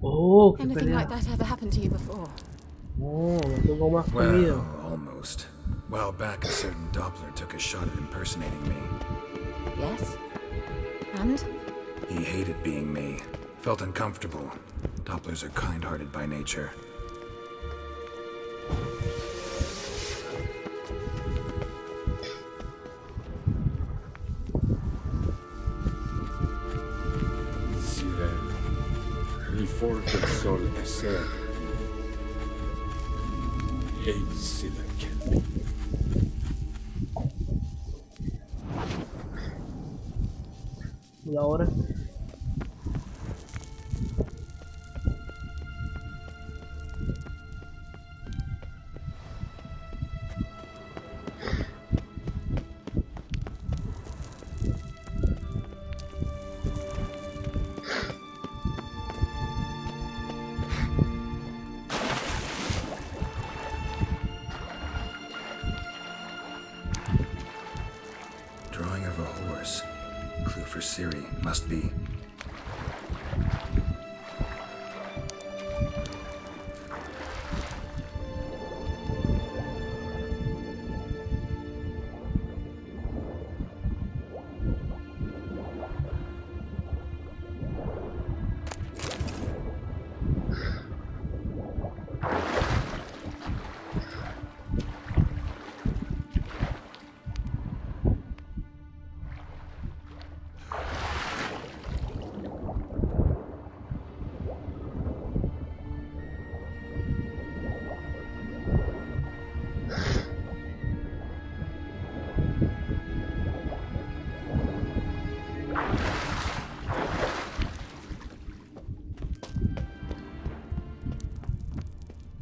[SPEAKER 1] Oh, qué
[SPEAKER 10] Anything like
[SPEAKER 1] pelea.
[SPEAKER 10] that ever happened to you before?
[SPEAKER 1] Oh, me tengo más comida.
[SPEAKER 4] Well, almost. A while back, a certain Doppler took a shot at impersonating me.
[SPEAKER 10] Yes? And?
[SPEAKER 4] He hated being me. Felt uncomfortable. Dopplers are kind-hearted by nature.
[SPEAKER 13] Sirel, ni forte sol esser. Hey, Silk.
[SPEAKER 1] Y ahora.
[SPEAKER 4] Ciri must be.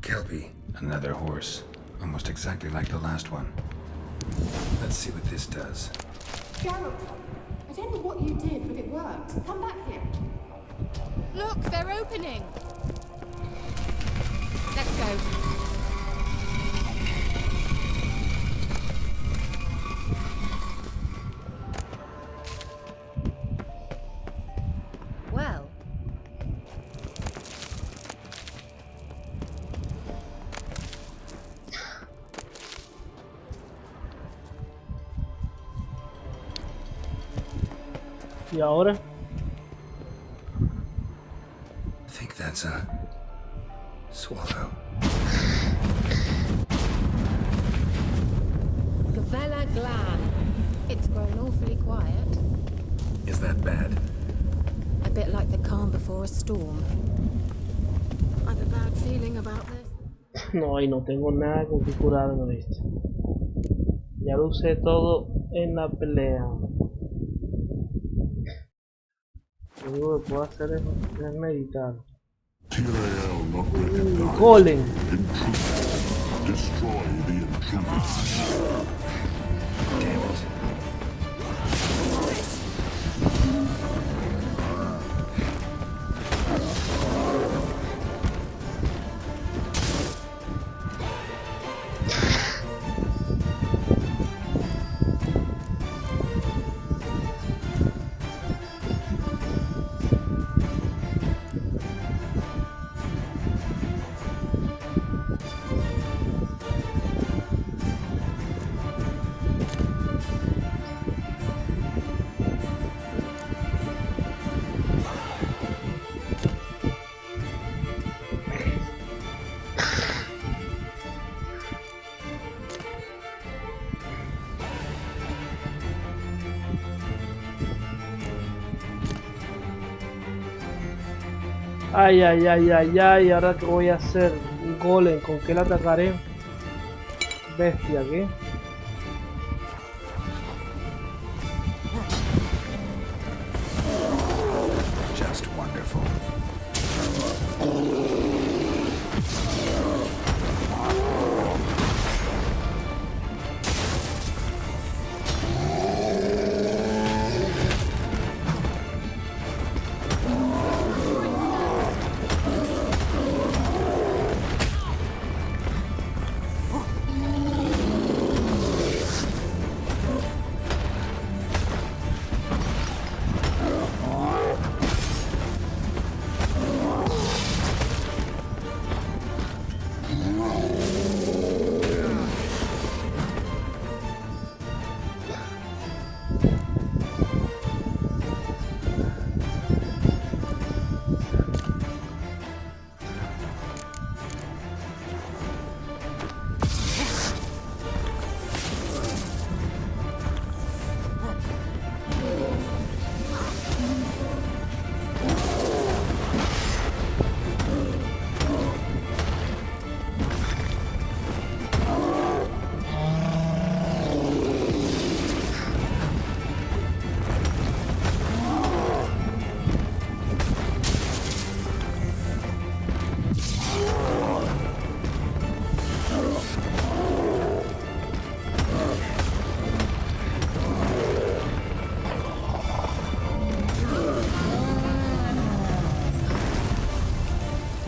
[SPEAKER 4] Kelpie, another horse. Almost exactly like the last one. Let's see what this does.
[SPEAKER 14] Geralt, I don't know what you did, but it worked. Come back here.
[SPEAKER 10] Look, they're opening. Let's go. Well.
[SPEAKER 1] ¿Y ahora?
[SPEAKER 4] I think that's a swallow.
[SPEAKER 10] Gavella Glan. It's grown awfully quiet.
[SPEAKER 4] Is that bad?
[SPEAKER 10] A bit like the calm before a storm. I've a bad feeling about this.
[SPEAKER 1] No, y no tengo nada con que curarme, ¿viste? Ya lo usé todo en la pelea. Lo único que puedo hacer es meditar. Golem.
[SPEAKER 13] Destroy the intruders.
[SPEAKER 4] Damn it.
[SPEAKER 1] Ay, ay, ay, ay, ay, ahora qué voy a hacer. Un golem, ¿con qué le atacaré? Bestia, ¿qué?
[SPEAKER 4] Just wonderful.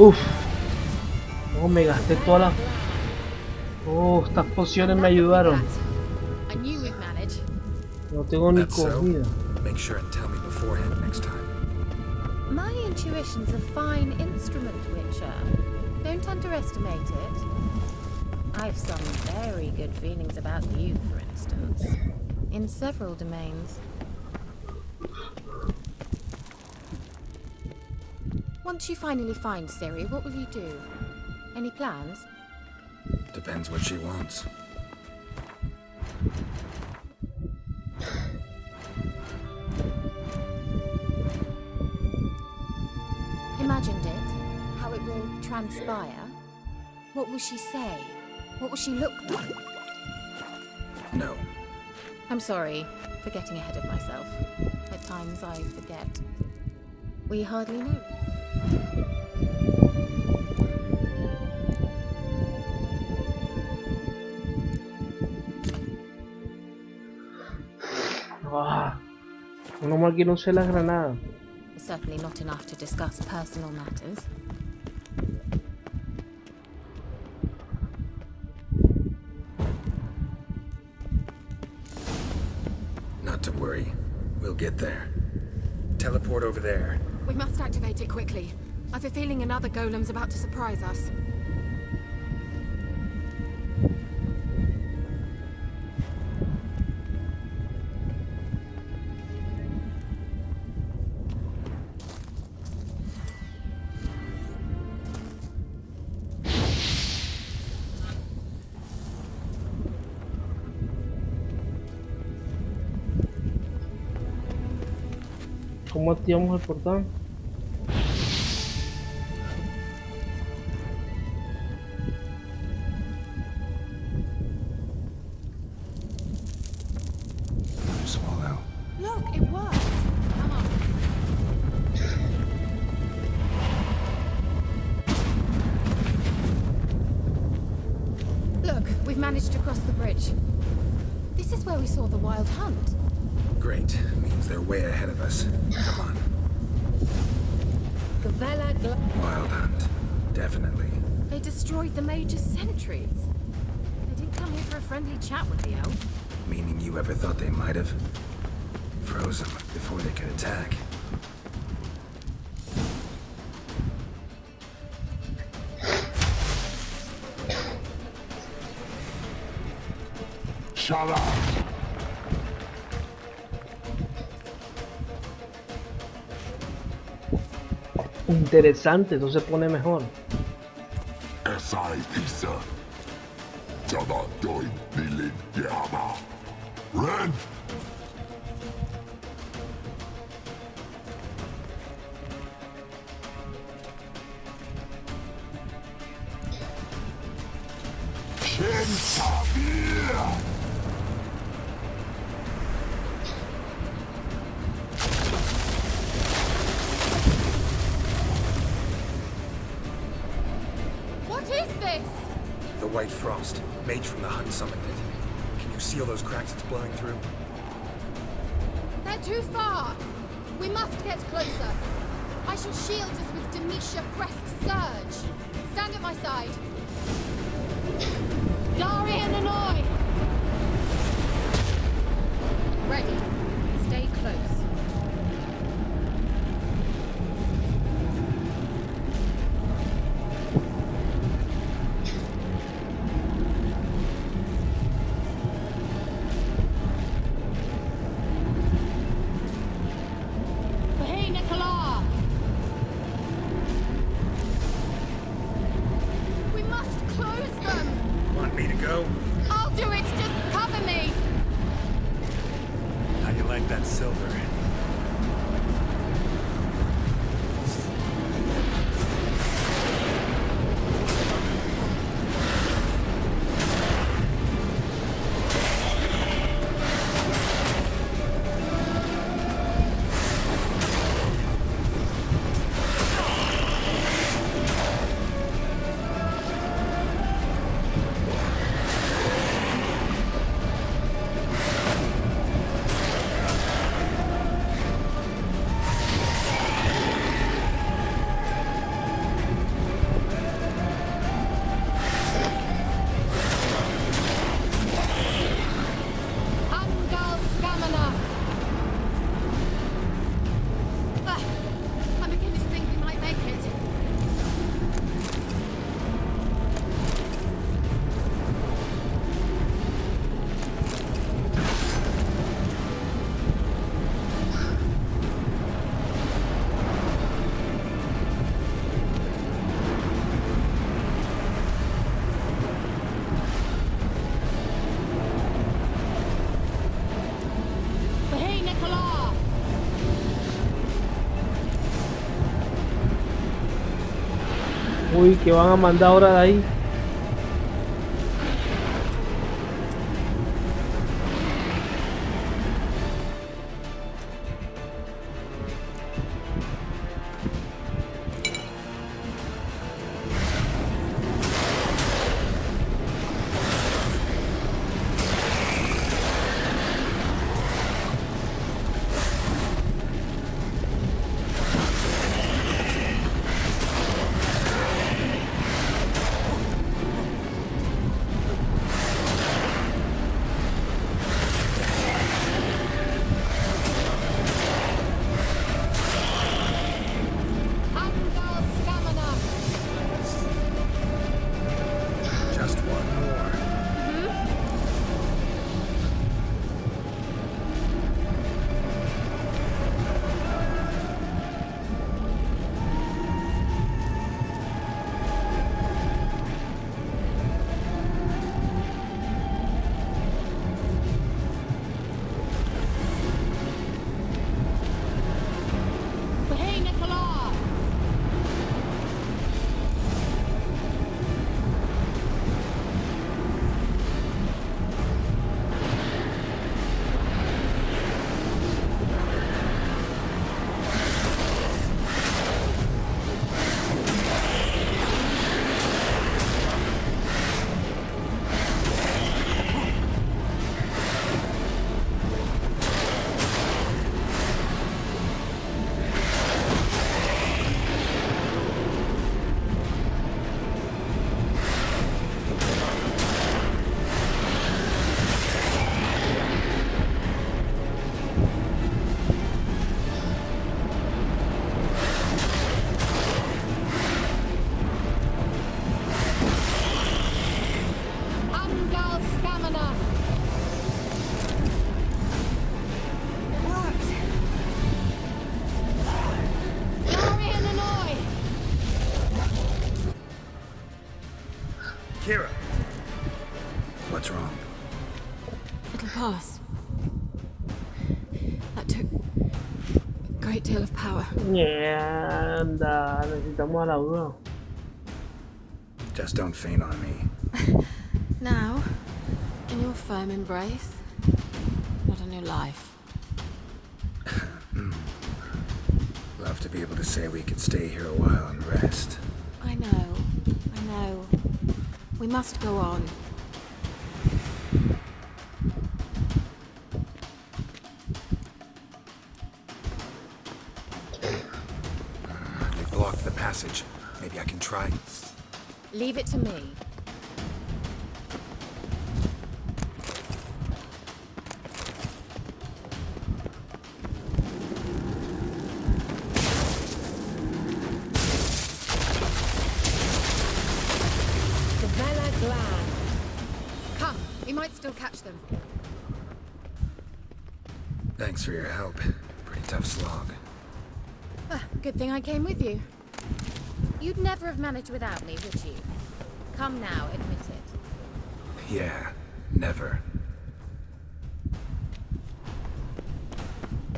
[SPEAKER 1] Uf, no, me gasté todas las... Oh, estas pociones me ayudaron.
[SPEAKER 10] I knew we'd manage.
[SPEAKER 1] No tengo ni
[SPEAKER 4] That's so.
[SPEAKER 1] comida.
[SPEAKER 4] Make sure and tell me before. forehead next time.
[SPEAKER 10] My intuition's a fine instrument, Witcher. Don't underestimate it. I've some very good feelings about you, for instance. In several domains. Once you finally find Ciri, what will you do? Any plans?
[SPEAKER 4] Depends what she wants.
[SPEAKER 10] Imagined it? How it will transpire? What will she say? What will she look like?
[SPEAKER 4] No.
[SPEAKER 10] I'm sorry for getting ahead of myself. At times I forget. We hardly know.
[SPEAKER 1] Uno mal que no usé las granadas.
[SPEAKER 10] Certainly not enough to discuss personal matters.
[SPEAKER 4] Not to worry. We'll get there. Teleport over there.
[SPEAKER 14] We must activate it quickly. I've a feeling another golem's about to surprise us.
[SPEAKER 1] ¿Cómo activamos el portal?
[SPEAKER 4] Swallow.
[SPEAKER 14] Look, it worked. Come on. Look, we've managed to cross the bridge. This is where we saw the wild hunt.
[SPEAKER 4] Great. Means they're way ahead of us. Come on. Wild hunt. Definitely.
[SPEAKER 14] They destroyed the Major's sentries. They didn't come here for a friendly chat with the elf.
[SPEAKER 4] Meaning you ever thought they might have? Froze them before they could attack.
[SPEAKER 13] Shut up!
[SPEAKER 1] Interesante, eso se pone mejor.
[SPEAKER 13] S.I.P.S. Jada doin nilin yama. Ren! Ken Tabir!
[SPEAKER 14] What is this?
[SPEAKER 4] The White Frost. Mage from the Hunt summoned it. Can you seal those cracks it's blowing through?
[SPEAKER 14] They're too far. We must get closer. I shall shield us with Demetia Crest's surge. Stand at my side. Darian and I! Ready. Stay close. Hey, Nicola! We must close them!
[SPEAKER 4] Want me to go?
[SPEAKER 14] I'll do it! Just cover me!
[SPEAKER 4] I
[SPEAKER 1] Uy, ¿qué van a mandar ahora de ahí?
[SPEAKER 4] Just one more.
[SPEAKER 14] Hey, Nicola! Angal Stamina! What? Glory and Hanoi!
[SPEAKER 4] Kira! What's wrong?
[SPEAKER 10] It'll pass. That took a great deal of power.
[SPEAKER 1] Mierda, necesitamos a la bruja.
[SPEAKER 4] Just don't faint on me.
[SPEAKER 10] Now, in your firm embrace, not a new life.
[SPEAKER 4] Love to be able to say we could stay here a while and rest.
[SPEAKER 10] I know. We must go on.
[SPEAKER 4] They blocked the passage. Maybe I can try.
[SPEAKER 10] Leave it to me. Come, we might still catch them.
[SPEAKER 4] Thanks for your help. Pretty tough slog.
[SPEAKER 10] Good thing I came with you. You'd never have managed without me, would you? Come now, admit it.
[SPEAKER 4] Yeah, never.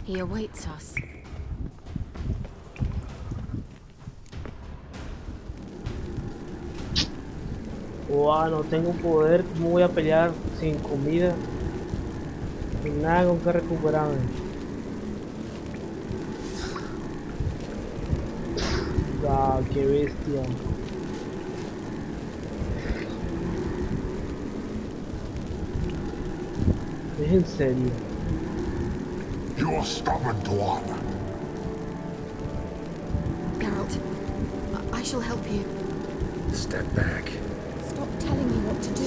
[SPEAKER 10] He awaits us.
[SPEAKER 1] Wow, no tengo poder. ¿Cómo voy a pelear sin comida? Sin nada con que recuperarme. Ah, qué bestia. Es en serio.
[SPEAKER 13] You're stubborn, Dwan.
[SPEAKER 10] Geralt, I shall help you.
[SPEAKER 4] Step back.
[SPEAKER 10] Stop telling me what to do.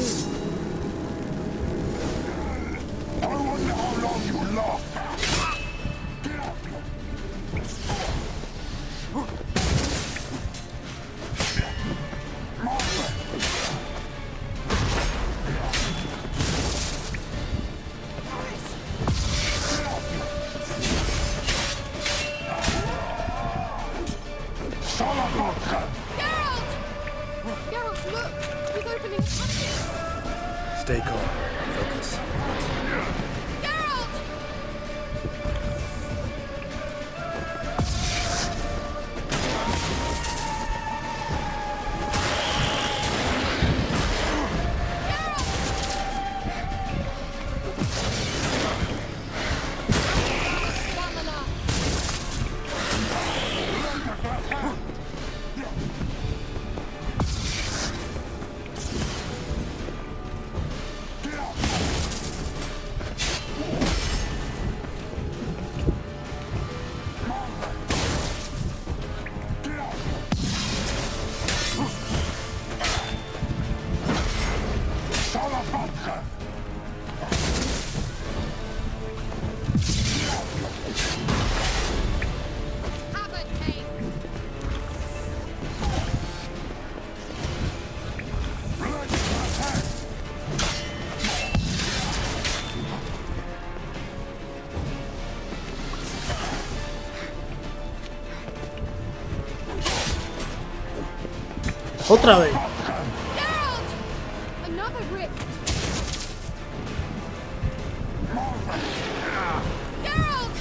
[SPEAKER 13] I wonder how long you last.
[SPEAKER 14] Geralt, look! He's opening a passage!
[SPEAKER 4] Stay calm. Focus.
[SPEAKER 14] Geralt!
[SPEAKER 1] Otra vez.
[SPEAKER 14] Geralt! Another rift! Geralt!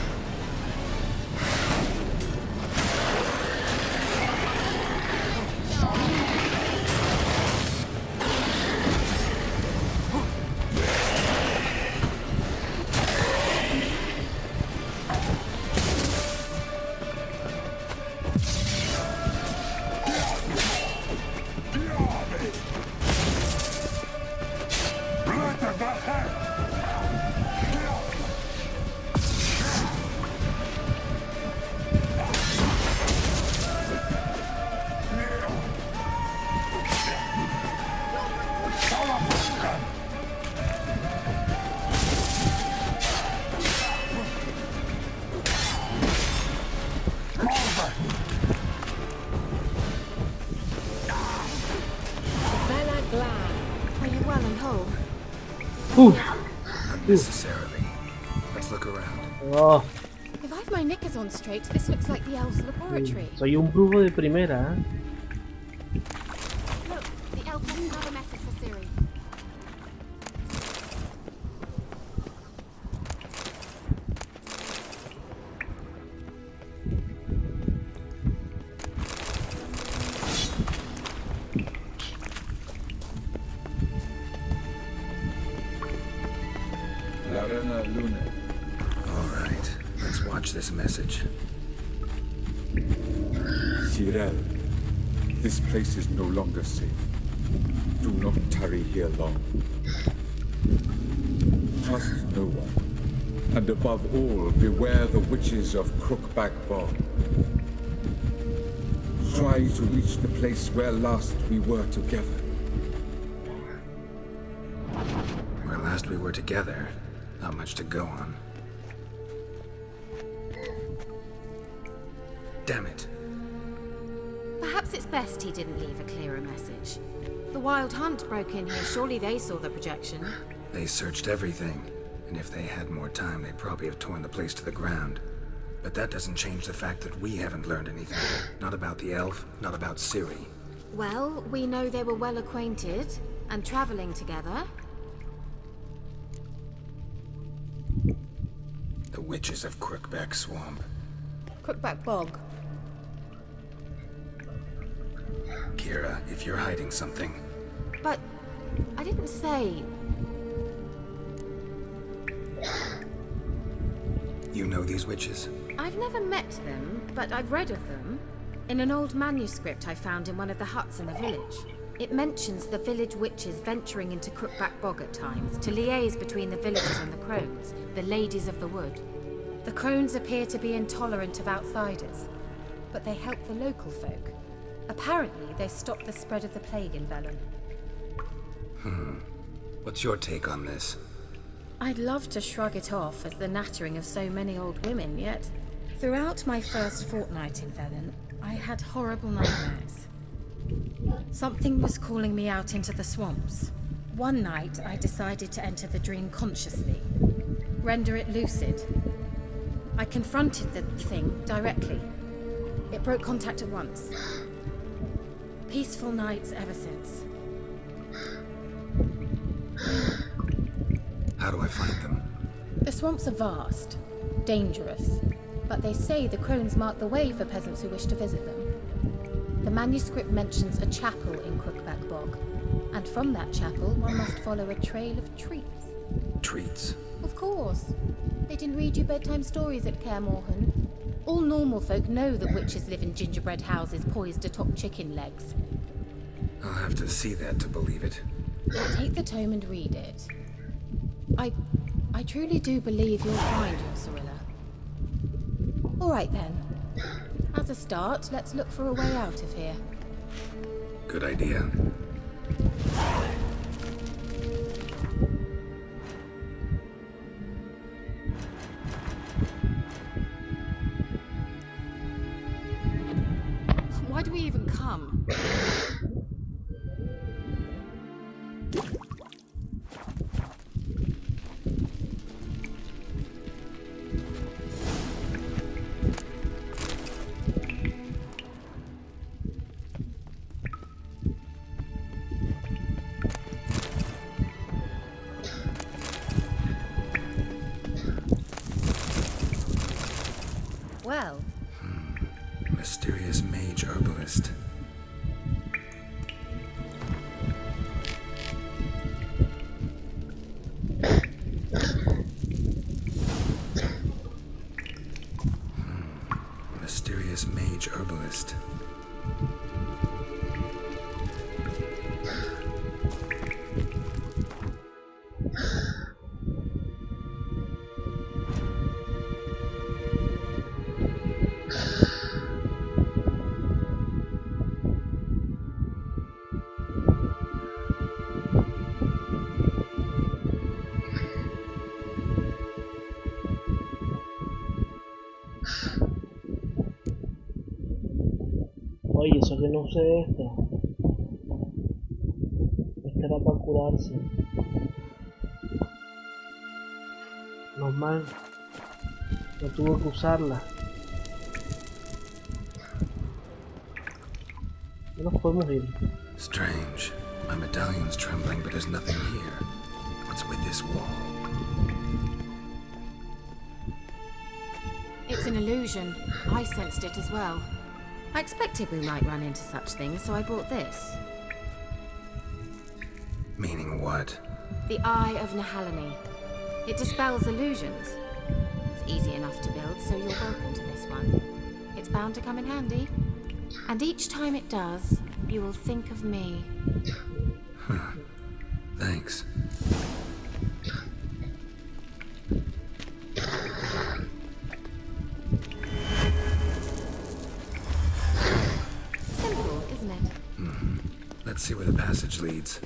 [SPEAKER 6] Are you well and whole?
[SPEAKER 4] Not necessarily. Let's look around.
[SPEAKER 1] Oh,
[SPEAKER 14] If I've my knickers on straight, this looks like the elves' laboratory.
[SPEAKER 1] soy un brujo de primera, ¿eh?
[SPEAKER 14] Look, the elf has another message for Ciri.
[SPEAKER 4] All right, let's watch this message.
[SPEAKER 15] Cyril, this place is no longer safe. Do not tarry here long. Trust no one. And above all, beware the witches of Crookback Bog. Try to reach the place where last we were together.
[SPEAKER 4] Where last we were together, not much to go on. Damn it.
[SPEAKER 10] Perhaps it's best he didn't leave a clearer message. The Wild Hunt broke in here. Surely they saw the projection.
[SPEAKER 4] They searched everything, and if they had more time, they'd probably have torn the place to the ground. But that doesn't change the fact that we haven't learned anything. Not about the elf, not about Ciri.
[SPEAKER 10] Well, we know they were well acquainted and traveling together.
[SPEAKER 4] The witches of Crookback Swamp.
[SPEAKER 14] Crookback Bog.
[SPEAKER 4] Kira, if you're hiding something...
[SPEAKER 10] But I didn't say...
[SPEAKER 4] You know these witches?
[SPEAKER 10] I've never met them, but I've read of them. In an old manuscript I found in one of the huts in the village. It mentions the village witches venturing into Crookback Bog at times to liaise between the villagers and the crones, the ladies of the wood. The crones appear to be intolerant of outsiders, but they help the local folk. Apparently, they stopped the spread of the plague in Velen.
[SPEAKER 4] What's your take on this?
[SPEAKER 10] I'd love to shrug it off as the nattering of so many old women, yet throughout my first fortnight in Velen, I had horrible nightmares. Something was calling me out into the swamps. One night, I decided to enter the dream consciously, render it lucid. I confronted the thing directly. It broke contact at once. Peaceful nights ever since.
[SPEAKER 4] How do I find them?
[SPEAKER 10] The swamps are vast, dangerous, but they say the crones mark the way for peasants who wish to visit them. The manuscript mentions a chapel in Crookback Bog, and from that chapel one must follow a trail of treats.
[SPEAKER 4] Treats?
[SPEAKER 10] Of course. They didn't read you bedtime stories at Kaer Morhen. All normal folk know that witches live in gingerbread houses poised atop chicken legs.
[SPEAKER 4] I'll have to see that to believe it.
[SPEAKER 10] Take the tome and read it. I truly do believe you'll find your Cirilla. All right then. As a start, let's look for a way out of here.
[SPEAKER 4] Good idea.
[SPEAKER 10] Why do we even come?
[SPEAKER 1] Oye, eso que no sé esta. Esta era para curarse. Normal. No tuve que usarla. No nos podemos ir.
[SPEAKER 4] Strange. My medallion's trembling, but there's nothing here. What's with this wall?
[SPEAKER 10] It's an illusion. I sensed it as well. I expected we might run into such things, so I brought this.
[SPEAKER 4] Meaning what?
[SPEAKER 10] The Eye of Nehalani. It dispels illusions. It's easy enough to build, so you're welcome to this one. It's bound to come in handy. And each time it does, you will think of me.
[SPEAKER 4] Thanks.
[SPEAKER 10] Simple, isn't it?
[SPEAKER 4] Let's see where the passage leads.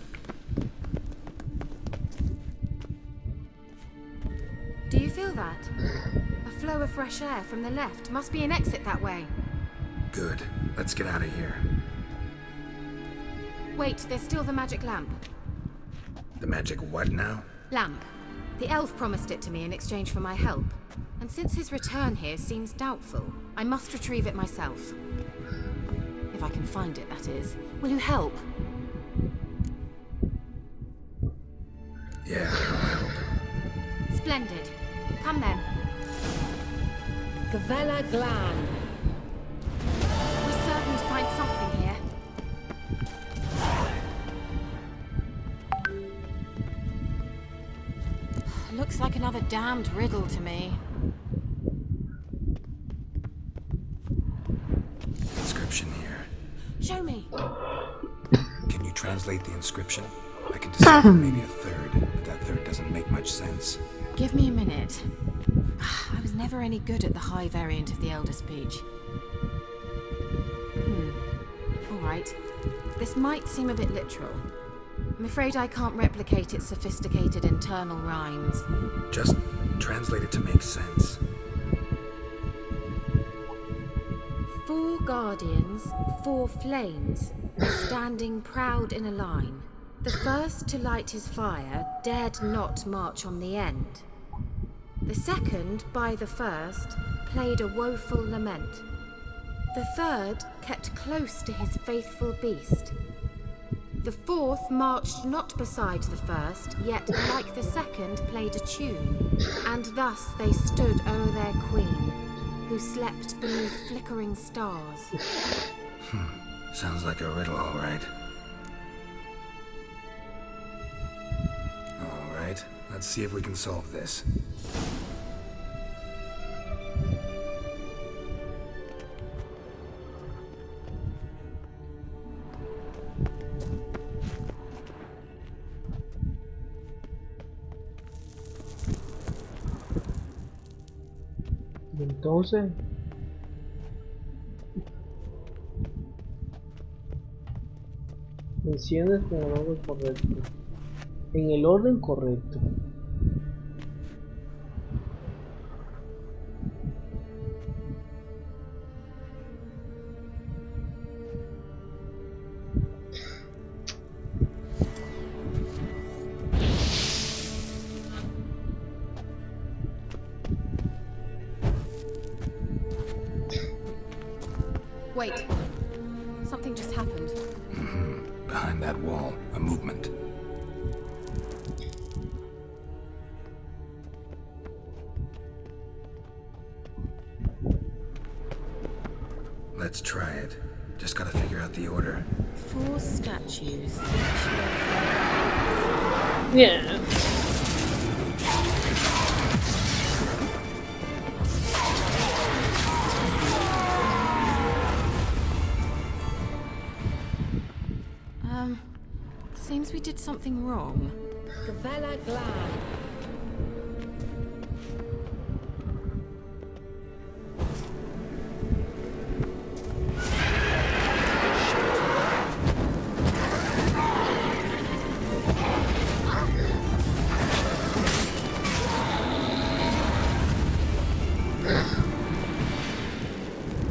[SPEAKER 10] Do you feel that? A flow of fresh air from the left. Must be an exit that way.
[SPEAKER 4] Good. Let's get out of here.
[SPEAKER 10] Wait, there's still the magic lamp.
[SPEAKER 4] The magic what now?
[SPEAKER 10] Lamp. The elf promised it to me in exchange for my help. And since his return here seems doubtful, I must retrieve it myself. If I can find it, that is. Will you help?
[SPEAKER 4] Yeah, I'll help.
[SPEAKER 10] Splendid. Come then.
[SPEAKER 16] Gavella Glan.
[SPEAKER 10] We're certain to find something here. Looks like another damned riddle to me.
[SPEAKER 4] Inscription here.
[SPEAKER 10] Show me.
[SPEAKER 4] Can you translate the inscription? I can decipher maybe a third, but that third doesn't make much sense.
[SPEAKER 10] Give me a minute. I was never any good at the high variant of the Elder Speech. All right. This might seem a bit literal. I'm afraid I can't replicate its sophisticated internal rhymes.
[SPEAKER 4] Just translate it to make sense.
[SPEAKER 10] 4 guardians, 4 flames, standing proud in a line. The first to light his fire dared not march on the end. The second, by the first, played a woeful lament. The third kept close to his faithful beast. The fourth marched not beside the first, yet like the second played a tune. And thus they stood o'er their queen, who slept beneath flickering stars.
[SPEAKER 4] Sounds like a riddle, all right. All right, let's see if we can solve this.
[SPEAKER 1] Y entonces menciones con el orden correcto. En el orden correcto.
[SPEAKER 10] Wait. Something just happened.
[SPEAKER 4] Behind that wall, a movement. Let's try it. Just gotta figure out the order.
[SPEAKER 10] 4 statues.
[SPEAKER 1] Yeah.
[SPEAKER 10] Seems we did something wrong.
[SPEAKER 16] Gavella Glan.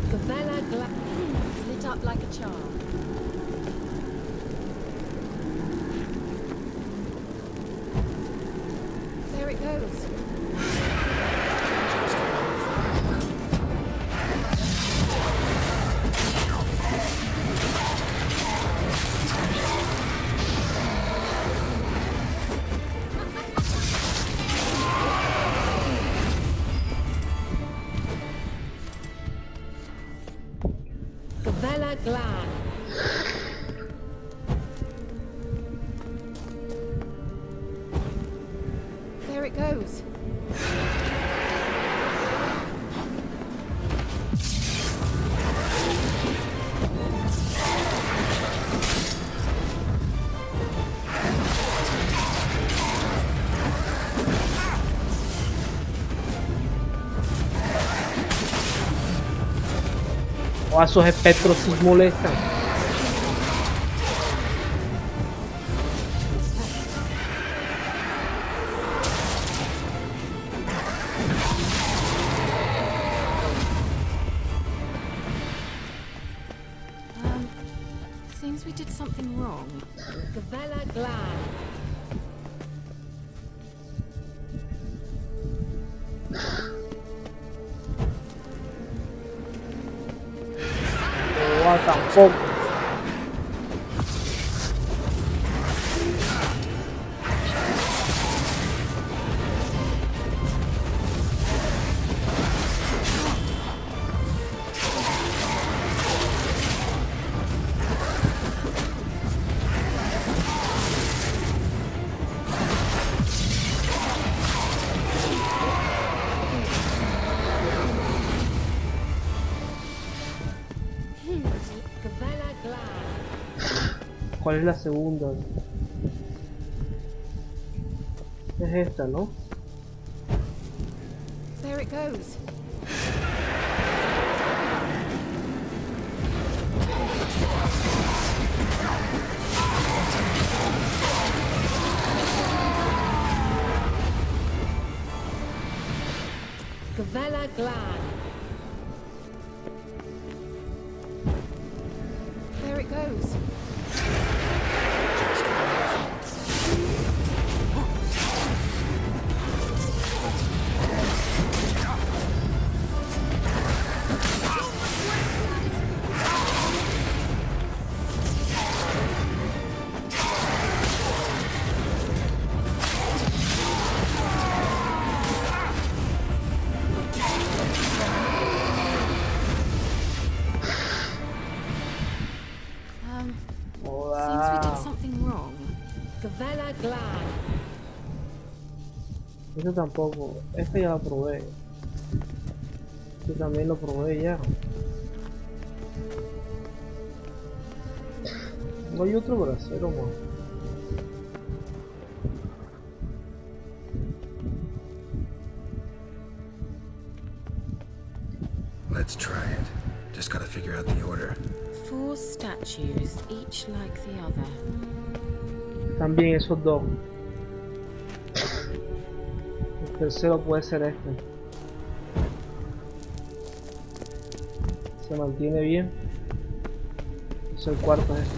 [SPEAKER 10] Gavella Glan. set up like a charm. There it goes.
[SPEAKER 16] Gavella Glan.
[SPEAKER 10] There it goes.
[SPEAKER 1] O a esos espectros sí molestan.
[SPEAKER 10] Seems we did something wrong.
[SPEAKER 16] Gavella Glan.
[SPEAKER 1] Tampoco.
[SPEAKER 16] Gavella Glan.
[SPEAKER 1] ¿Cuál es la segunda? Es esta, ¿no?
[SPEAKER 10] There it goes.
[SPEAKER 16] Gavella Glan.
[SPEAKER 10] There it goes. Seems we did something wrong.
[SPEAKER 16] Gavella Glan.
[SPEAKER 1] Este tampoco. Este ya lo probé. Este también lo probé ya. No hay otro bracero más.
[SPEAKER 4] Let's try it. Just gotta figure out the order.
[SPEAKER 10] 4 statues, each like the other.
[SPEAKER 1] También esos dos. El tercero puede ser este. Se mantiene bien. Es el cuarto este.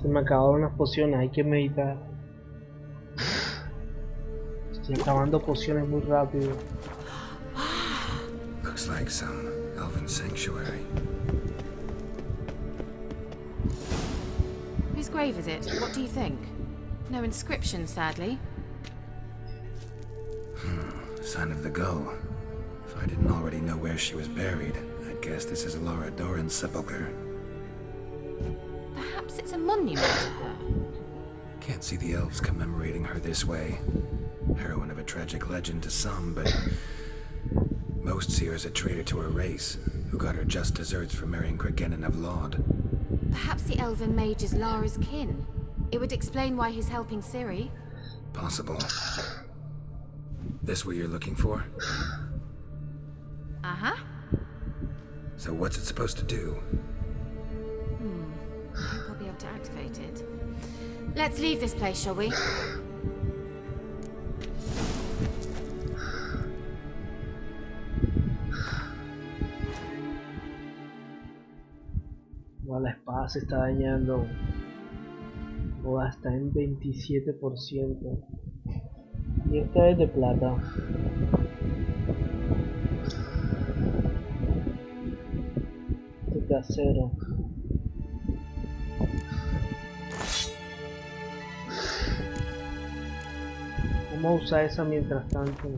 [SPEAKER 1] Se me acabaron las pociones, hay que meditar. Estoy acabando pociones muy rápido.
[SPEAKER 4] Looks like some elven sanctuary.
[SPEAKER 10] Whose grave is it? What do you think? No inscription, sadly.
[SPEAKER 4] Sign of the gull. If I didn't already know where she was buried, I'd guess this is Laura Doran's sepulchre.
[SPEAKER 10] Perhaps it's a monument to her.
[SPEAKER 4] Can't see the elves commemorating her this way. Heroine of a tragic legend to some, but most see her as a traitor to her race, who got her just deserts for marrying Cregennan of Laud.
[SPEAKER 10] Perhaps the elven mage is Lara's kin. It would explain why he's helping Ciri.
[SPEAKER 4] Possible. This what you're looking for?
[SPEAKER 10] Uh-huh.
[SPEAKER 4] So what's it supposed to do?
[SPEAKER 10] I hope I'll be able to activate it. Let's leave this place, shall we?
[SPEAKER 1] Bueno, la espada se está dañando. O está en 27%. Y esta es de plata. Este es de acero. Vamos a usar esa mientras tanto.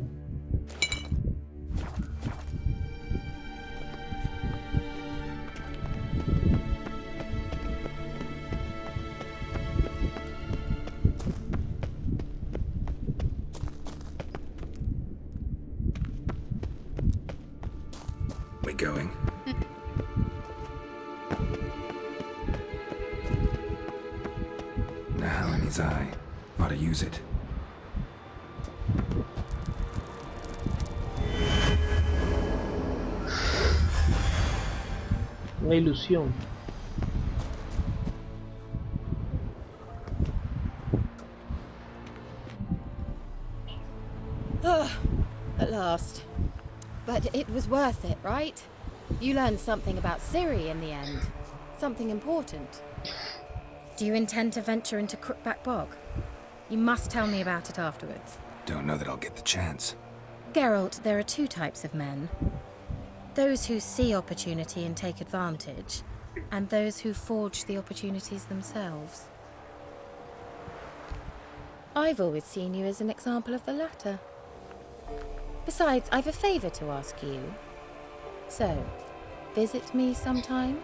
[SPEAKER 4] We going? Now in his eye. Ought to use it.
[SPEAKER 1] Una ilusión.
[SPEAKER 10] At last. But it was worth it, right? You learned something about Ciri in the end. Something important. Do you intend to venture into Crookback Bog? You must tell me about it afterwards.
[SPEAKER 4] Don't know that I'll get the chance.
[SPEAKER 10] Geralt, there are two types of men. Those who see opportunity and take advantage, and those who forge the opportunities themselves. I've always seen you as an example of the latter. Besides, I've a favor to ask you. So, visit me sometime?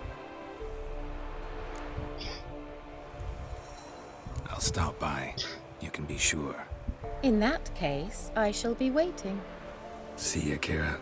[SPEAKER 4] I'll stop by. You can be sure.
[SPEAKER 10] In that case, I shall be waiting.
[SPEAKER 4] See ya, Kira.